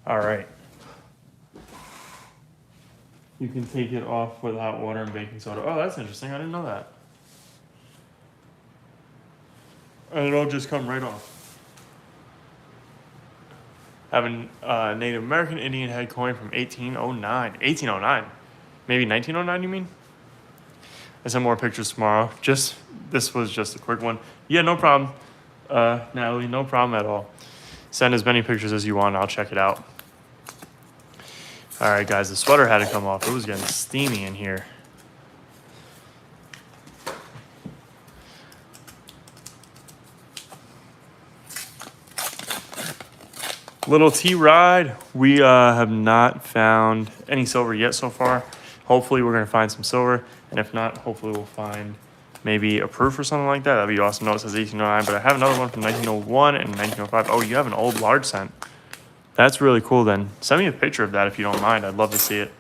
All right. You can take it off with hot water and baking soda. Oh, that's interesting. I didn't know that. And it'll just come right off. Having a Native American Indian head coin from 1809. 1809? Maybe 1909, you mean? I send more pictures tomorrow. This was just a quick one. Yeah, no problem. Natalie, no problem at all. Send as many pictures as you want. I'll check it out. All right, guys, the sweater had to come off. It was getting steamy in here. Little T-Ride. We have not found any silver yet so far. Hopefully, we're going to find some silver. And if not, hopefully we'll find maybe a proof or something like that. That'd be awesome. No, it says 1809, but I have another one from 1901 and 1905. Oh, you have an old large cent. That's really cool then. Send me a picture of that if you don't mind. I'd love to see it.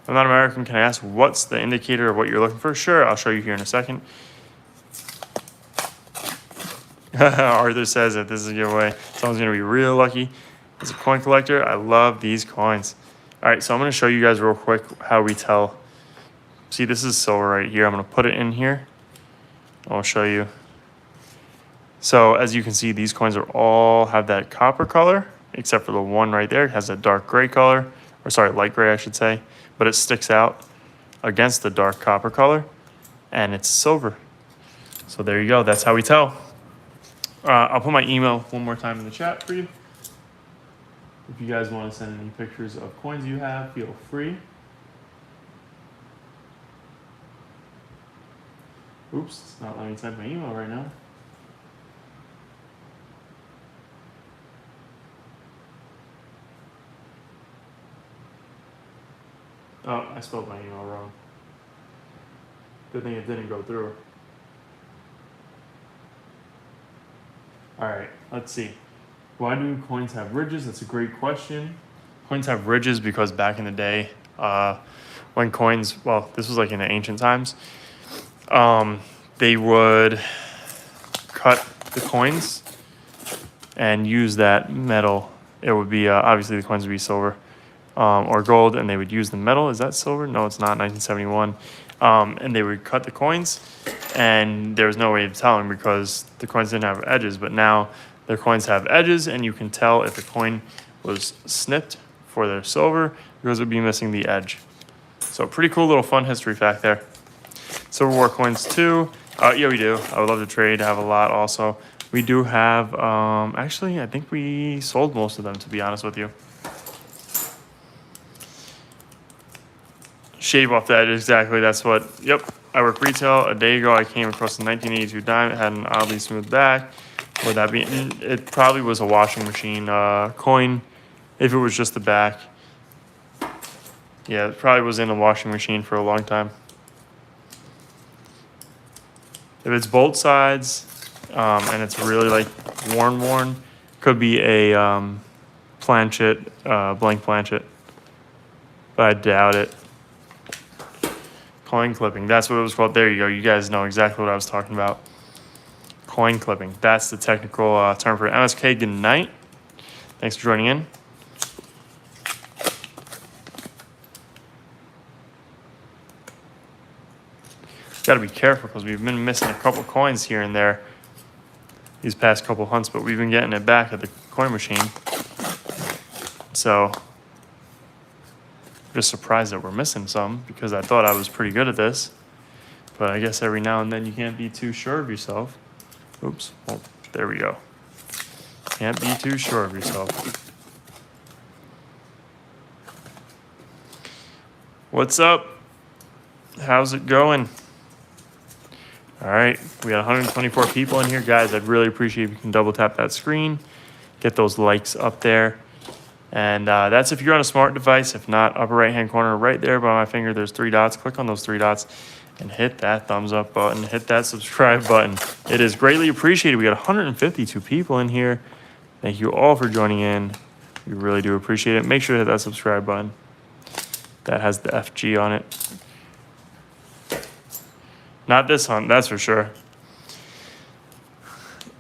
I'm not American. Can I ask what's the indicator of what you're looking for? Sure, I'll show you here in a second. Arthur says that this is a giveaway. Someone's going to be real lucky. As a coin collector, I love these coins. All right, so I'm going to show you guys real quick how we tell. See, this is silver right here. I'm going to put it in here. I'll show you. So as you can see, these coins are all have that copper color, except for the one right there. It has a dark gray color, or sorry, light gray, I should say. But it sticks out against the dark copper color, and it's silver. So there you go. That's how we tell. I'll put my email one more time in the chat for you. If you guys want to send any pictures of coins you have, feel free. Oops, it's not letting me type my email right now. Oh, I spelled my email wrong. Good thing it didn't go through. Alright, let's see. Why do coins have ridges? That's a great question. Coins have ridges because back in the day, when coins, well, this was like in the ancient times, they would cut the coins and use that metal. It would be, obviously the coins would be silver or gold, and they would use the metal. Is that silver? No, it's not, 1971. And they would cut the coins, and there was no way of telling because the coins didn't have edges, but now their coins have edges, and you can tell if a coin was snipped for their silver because it would be missing the edge. So pretty cool little fun history fact there. Silver War coins too. Yeah, we do. I would love to trade. I have a lot also. We do have, actually, I think we sold most of them, to be honest with you. Shave off the edge, exactly. That's what, yep. I work retail. A day ago, I came across a 1982 dime. It had an oddly smooth back. Would that be, it probably was a washing machine coin. If it was just the back. Yeah, it probably was in a washing machine for a long time. If it's both sides and it's really like worn, could be a planchet, blank planchet. But I doubt it. Coin clipping, that's what it was called. There you go. You guys know exactly what I was talking about. Coin clipping, that's the technical term for it. MSK, good night. Thanks for joining in. Got to be careful because we've been missing a couple coins here and there these past couple hunts, but we've been getting it back at the coin machine. So just surprised that we're missing some because I thought I was pretty good at this. But I guess every now and then you can't be too sure of yourself. Oops. Oh, there we go. Can't be too sure of yourself. What's up? How's it going? All right, we got 124 people in here. Guys, I'd really appreciate if you can double tap that screen, get those likes up there. And that's if you're on a smart device. If not, upper right-hand corner right there by my finger, there's 3 dots. Click on those 3 dots and hit that thumbs up button, hit that subscribe button. It is greatly appreciated. We got 152 people in here. Thank you all for joining in. We really do appreciate it. Make sure to hit that subscribe button. That has the FG on it. Not this hunt, that's for sure.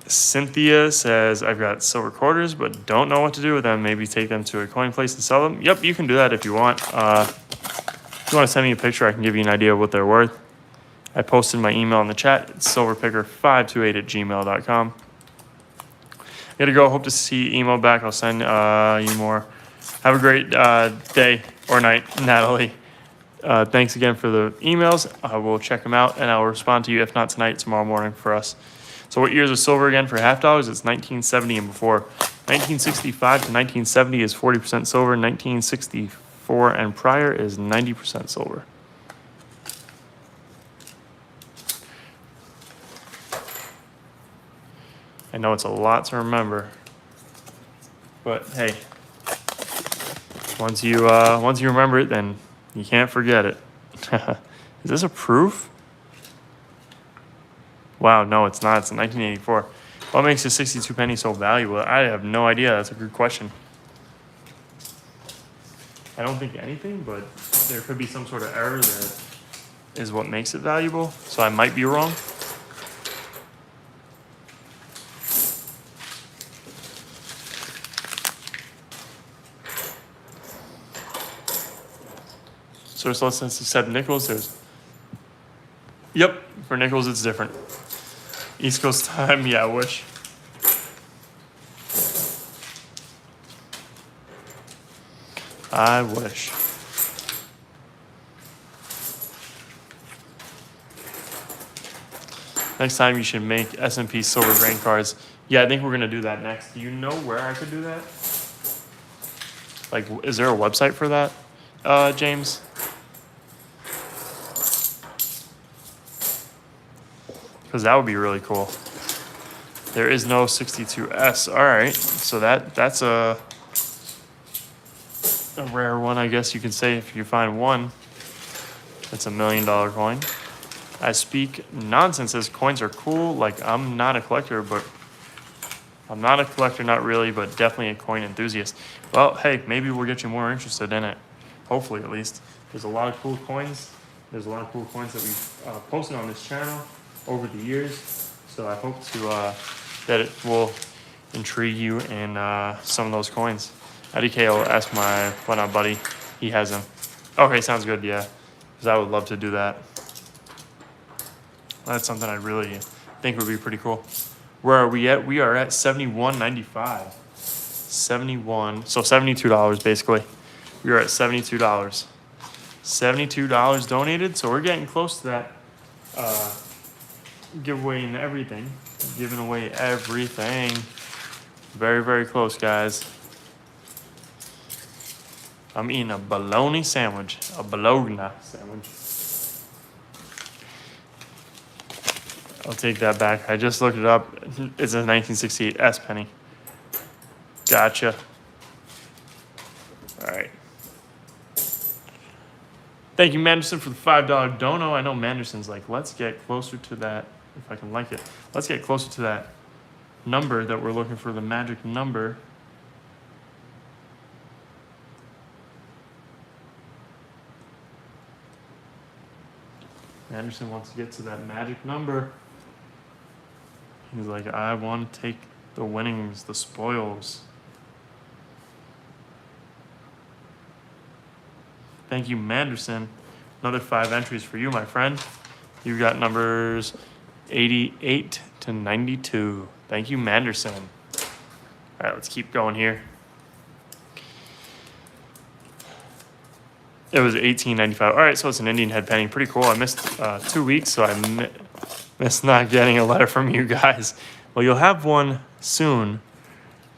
Cynthia says, I've got silver quarters, but don't know what to do with them. Maybe take them to a coin place and sell them. Yep, you can do that if you want. If you want to send me a picture, I can give you an idea of what they're worth. I posted my email in the chat. It's silverpicker528@gmail.com. Gotta go. Hope to see your email back. I'll send you more. Have a great day or night, Natalie. Thanks again for the emails. I will check them out and I'll respond to you. If not tonight, tomorrow morning for us. So what years of silver again for $50? It's 1970 and before. 1965 to 1970 is 40% silver. 1964 and prior is 90% silver. I know it's a lot to remember, but hey, once you remember it, then you can't forget it. Is this a proof? Wow, no, it's not. It's in 1984. What makes a 62 penny so valuable? I have no idea. That's a good question. I don't think anything, but there could be some sort of error that is what makes it valuable. So I might be wrong. So since it said nickels, there's... Yep, for nickels it's different. East Coast time, yeah, I wish. I wish. Next time you should make S&P silver grain cards. Yeah, I think we're gonna do that next. Do you know where I could do that? Like, is there a website for that, James? Because that would be really cool. There is no 62S. All right, so that's a rare one, I guess you could say. If you find one, it's $1 million coin. I speak nonsense. As coins are cool. Like, I'm not a collector, but I'm not a collector, not really, but definitely a coin enthusiast. Well, hey, maybe we'll get you more interested in it. Hopefully, at least. There's a lot of cool coins. There's a lot of cool coins that we've posted on this channel over the years. So I hope to that it will intrigue you in some of those coins. IDK will ask my whatnot buddy. He has them. Okay, sounds good. Yeah, because I would love to do that. That's something I really think would be pretty cool. Where are we at? We are at $71.95. 71. So $72 basically. We are at $72. $72 donated. So we're getting close to that giveaway and everything. Giving away everything. Very, very close, guys. I'm eating a bologna sandwich. A bologna sandwich. I'll take that back. I just looked it up. It's a 1968 S penny. Gotcha. All right. Thank you, Manderson, for the $5 dono. I know Manderson's like, let's get closer to that, if I can like it. Let's get closer to that number that we're looking for, the magic number. Manderson wants to get to that magic number. He's like, I want to take the winnings, the spoils. Thank you, Manderson. Another 5 entries for you, my friend. You got numbers 88 to 92. Thank you, Manderson. All right, let's keep going here. It was $18.95. All right, so it's an Indian head penny. Pretty cool. I missed 2 weeks, so I missed not getting a letter from you guys. Well, you'll have one soon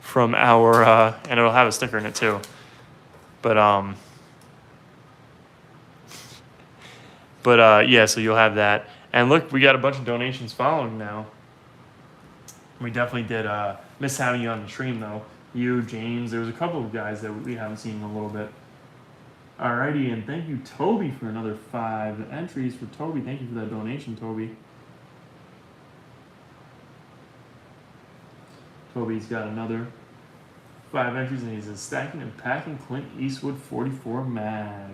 from our, and it'll have a sticker in it too. But yeah, so you'll have that. And look, we got a bunch of donations following now. We definitely did miss having you on the stream though. You, James, there was a couple of guys that we haven't seen in a little bit. Alrighty, and thank you, Toby, for another 5 entries for Toby. Thank you for that donation, Toby. Toby's got another 5 entries, and he's a stacking and packing Clint Eastwood 44 mag.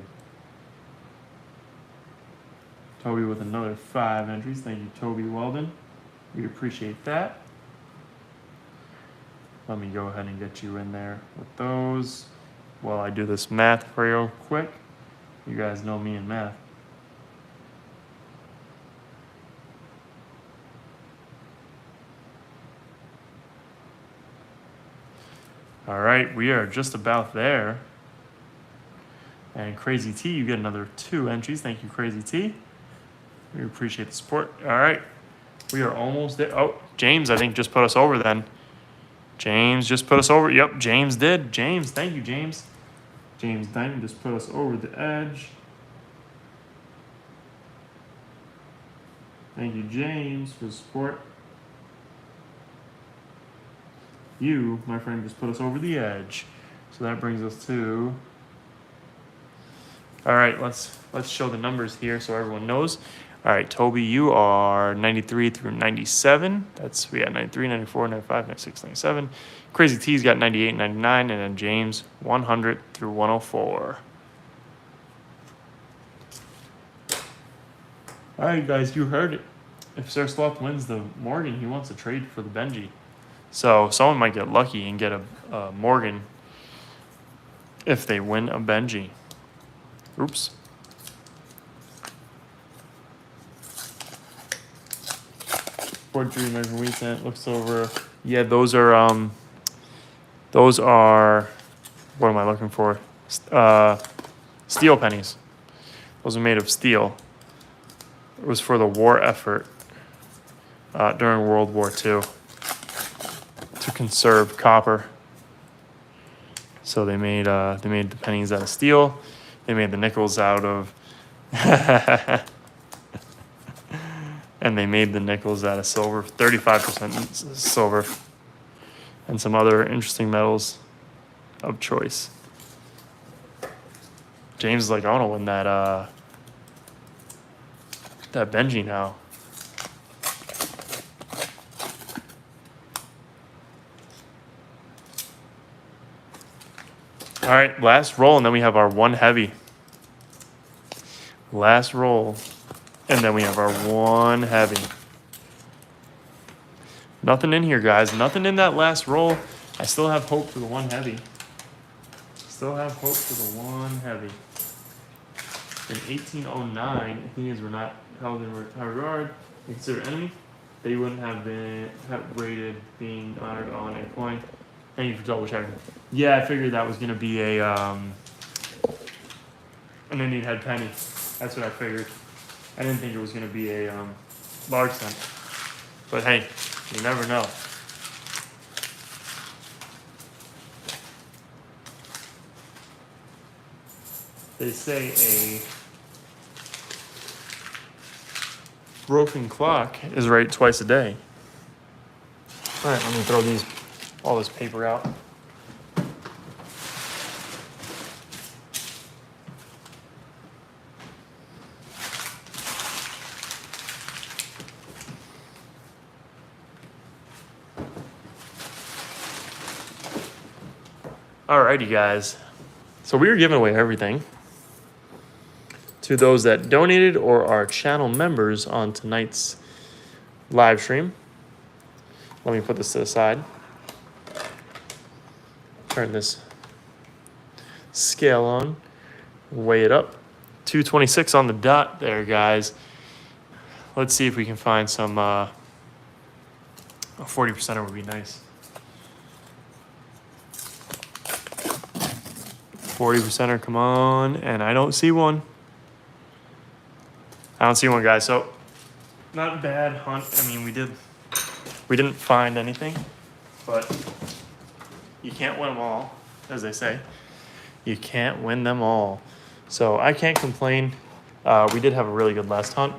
Toby with another 5 entries. Thank you, Toby Weldon. We appreciate that. Let me go ahead and get you in there with those. While I do this math real quick. You guys know me and math. All right, we are just about there. And Crazy T, you get another 2 entries. Thank you, Crazy T. We appreciate the support. All right, we are almost there. Oh, James, I think, just put us over then. James just put us over. Yep, James did. James, thank you, James. James Diamond just put us over the edge. Thank you, James, for the support. You, my friend, just put us over the edge. So that brings us to... All right, let's show the numbers here so everyone knows. All right, Toby, you are 93 through 97. We got 93, 94, 95, 96, 97. Crazy T's got 98, 99, and then James 100 through 104. All right, guys, you heard it. If Sir Sloth wins the Morgan, he wants to trade for the Benji. So someone might get lucky and get a Morgan if they win a Benji. Oops. Forgery measure recent looks over. Yeah, those are what am I looking for? steel pennies. Those are made of steel. It was for the war effort during World War II to conserve copper. So they made the pennies out of steel. They made the nickels out of, and they made the nickels out of silver, 35% silver, and some other interesting metals of choice. James is like, I want to win that Benji now. All right, last roll, and then we have our one heavy. Last roll, and then we have our one heavy. Nothing in here, guys. Nothing in that last roll. I still have hope for the one heavy. Still have hope for the one heavy. In 1809, Athenians were not held in high regard and considered enemy. They wouldn't have been rated being honored on a coin. Thank you for double checking. Yeah, I figured that was gonna be an Indian head penny. That's what I figured. I didn't think it was gonna be a large cent. But hey, you never know. They say a broken clock is right twice a day. All right, let me throw all this paper out. Alrighty, guys. So we are giving away everything to those that donated or are channel members on tonight's live stream. Let me put this to the side. Turn this scale on. Weigh it up. 226 on the dot there, guys. Let's see if we can find some a 40%er would be nice. 40%er, come on. And I don't see one. I don't see one, guys. So, not a bad hunt. I mean, we didn't find anything, but you can't win them all, as they say. You can't win them all. So I can't complain. We did have a really good last hunt.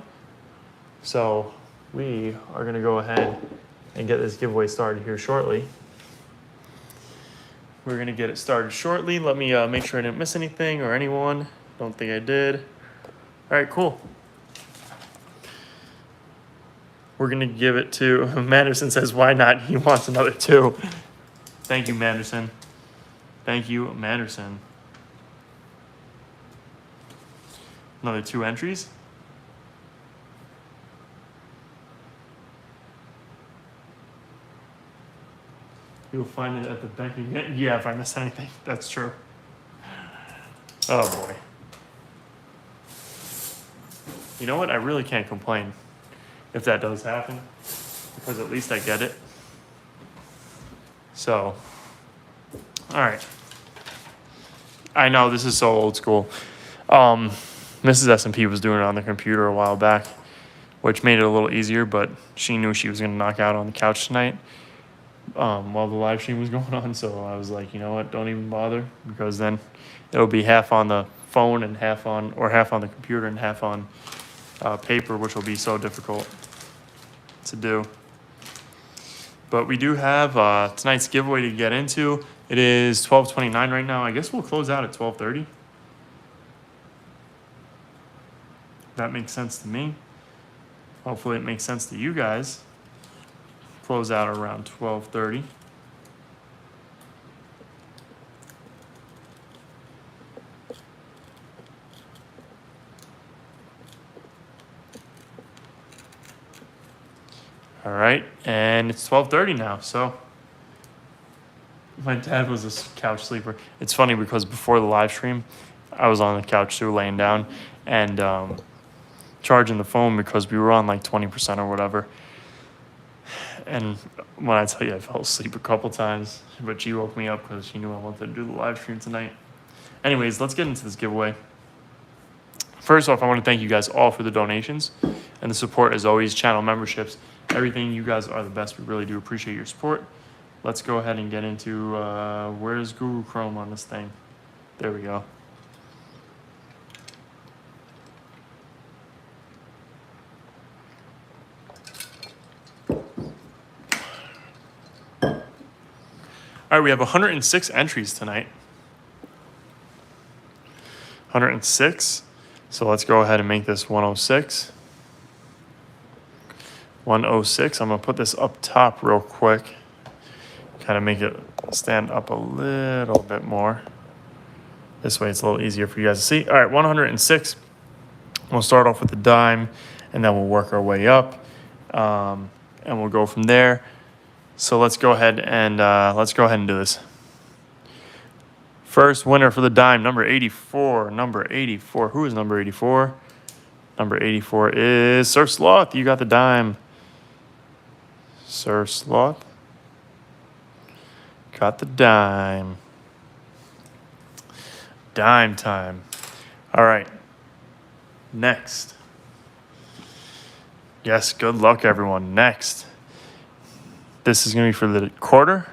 So we are gonna go ahead and get this giveaway started here shortly. We're gonna get it started shortly. Let me make sure I didn't miss anything or anyone. Don't think I did. All right, cool. We're gonna give it to Manderson. Says, why not? He wants another 2. Thank you, Manderson. Thank you, Manderson. Another 2 entries. You'll find it at the bank again. Yeah, if I miss anything, that's true. Oh boy. You know what? I really can't complain if that does happen, because at least I get it. So, all right. I know this is so old school. Mrs. S&P was doing it on the computer a while back, which made it a little easier, but she knew she was going to knock out on the couch tonight while the live stream was going on. So I was like, you know what, don't even bother, because then it'll be half on the phone and half on the computer and half on paper, which will be so difficult to do. But we do have tonight's giveaway to get into. It is 12:29 right now. I guess we'll close out at 12:30. That makes sense to me. Hopefully it makes sense to you guys. Close out around 12:30. All right, and it's 12:30 now, so my dad was a couch sleeper. It's funny because before the live stream, I was on the couch too, laying down, and charging the phone because we were on like 20% or whatever. And when I tell you I fell asleep a couple times, but she woke me up because she knew I wanted to do the live stream tonight. Anyways, let's get into this giveaway. First off, I want to thank you guys all for the donations and the support as always, channel memberships, everything. You guys are the best. We really do appreciate your support. Let's go ahead and get into, where's Google Chrome on this thing? There we go. All right, we have 106 entries tonight. 106. So let's go ahead and make this 106. 106. I'm going to put this up top real quick. Kind of make it stand up a little bit more. This way it's a little easier for you guys to see. All right, 106. We'll start off with the dime, and then we'll work our way up. And we'll go from there. So let's go ahead and do this. First winner for the dime, number 84. Number 84. Who is number 84? Number 84 is Sir Sloth. You got the dime. Sir Sloth. Got the dime. Dime time. All right. Next. Yes, good luck, everyone. Next. This is going to be for the quarter.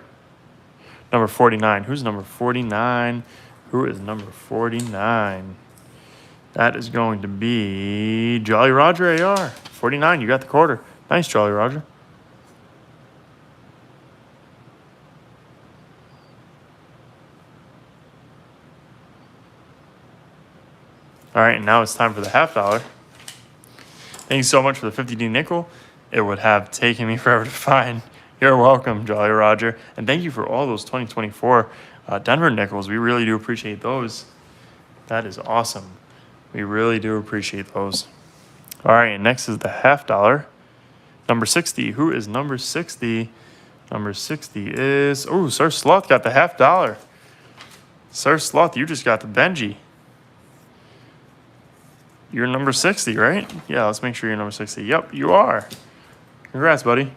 Number 49. Who's number 49? Who is number 49? That is going to be Jolly Roger AR. 49, you got the quarter. Nice, Jolly Roger. All right, and now it's time for the $50. Thank you so much for the 50D nickel. It would have taken me forever to find. You're welcome, Jolly Roger. And thank you for all those 2024 Denver nickels. We really do appreciate those. That is awesome. We really do appreciate those. All right, and next is the $50. Number 60. Who is number 60? Number 60 is... Oh, Sir Sloth got the $50. Sir Sloth, you just got the Benji. You're number 60, right? Yeah, let's make sure you're number 60. Yep, you are. Congrats, buddy.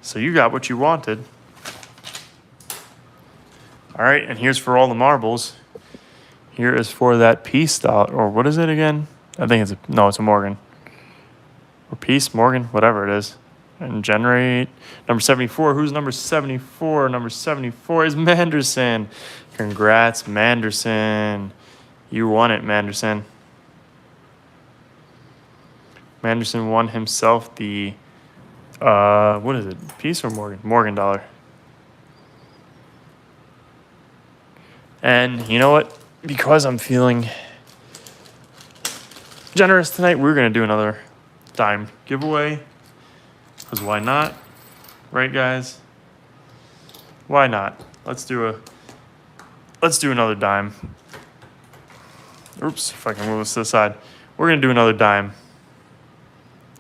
So you got what you wanted. All right, and here's for all the marbles. Here is for that Peace dollar, or what is it again? I think it's a Morgan. Or Peace, Morgan, whatever it is. And generate number 74. Who's number 74? Number 74 is Manderson. Congrats, Manderson. You won it, Manderson. Manderson won himself the, what is it? Peace or Morgan? Morgan dollar. And you know what? Because I'm feeling generous tonight, we're going to do another dime giveaway. Because why not? Right, guys? Why not? Let's do another dime. Oops, if I can move this to the side. We're going to do another dime.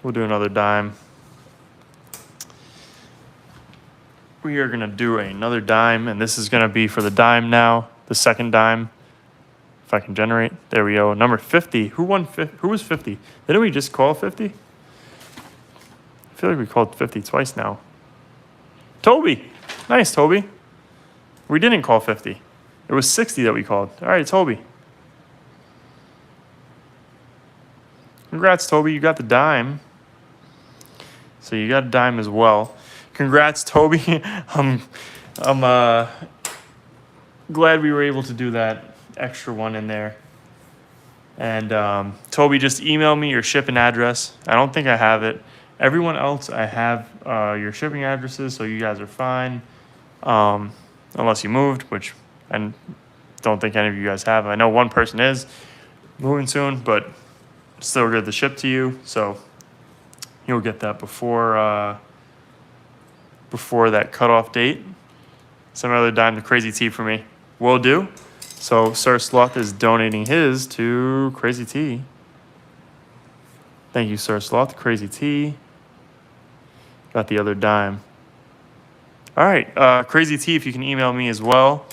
We'll do another dime. We are going to do another dime, and this is going to be for the dime now, the second dime. If I can generate. There we go. Number 50. Who won 50? Who was 50? Didn't we just call 50? I feel like we called 50 twice now. Toby. Nice, Toby. We didn't call 50. It was 60 that we called. All right, Toby. Congrats, Toby. You got the dime. So you got a dime as well. Congrats, Toby. I'm glad we were able to do that extra one in there. And Toby, just email me your shipping address. I don't think I have it. Everyone else, I have your shipping addresses, so you guys are fine. Unless you moved, which I don't think any of you guys have. I know one person is moving soon, but still good to ship to you. So you'll get that before that cutoff date. Some other dime to Crazy T for me. Will do. So Sir Sloth is donating his to Crazy T. Thank you, Sir Sloth. Crazy T. Got the other dime. All right, Crazy T, if you can email me as well.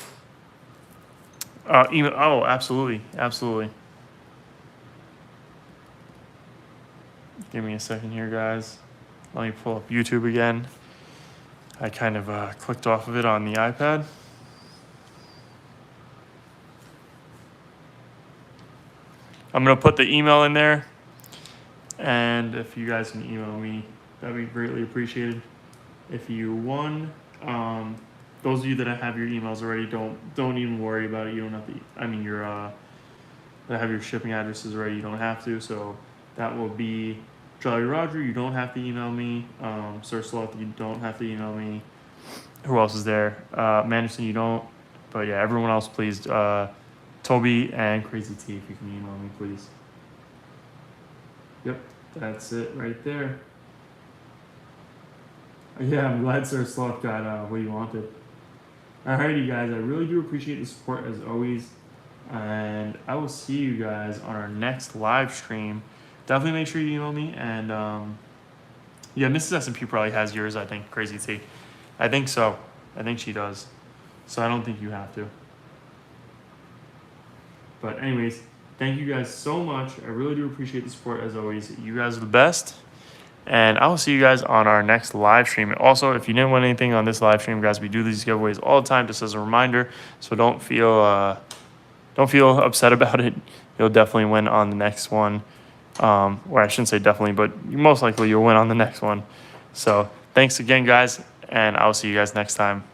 Oh, absolutely, absolutely. Give me a second here, guys. Let me pull up YouTube again. I kind of clicked off of it on the iPad. I'm gonna put the email in there, and if you guys can email me, that'd be greatly appreciated. If you won, those of you that have your emails already, don't even worry about it. You don't have to. I mean, that have your shipping addresses already. You don't have to. So that will be Jolly Roger. You don't have to email me. Sir Sloth, you don't have to email me. Who else is there? Manderson, you don't. But yeah, everyone else, please. Toby and Crazy T, if you can email me, please. Yep, that's it right there. Yeah, I'm glad Sir Sloth got what he wanted. Alrighty, guys, I really do appreciate the support as always. And I will see you guys on our next live stream. Definitely make sure you email me. And yeah, Mrs. S&P probably has yours, I think, Crazy T. I think so. I think she does. So I don't think you have to. But anyways, thank you guys so much. I really do appreciate the support as always. You guys are the best. And I will see you guys on our next live stream. And also, if you didn't win anything on this live stream, guys, we do these giveaways all the time just as a reminder. So don't feel upset about it. You'll definitely win on the next one. Or I shouldn't say definitely, but most likely you'll win on the next one. So thanks again, guys, and I'll see you guys next time.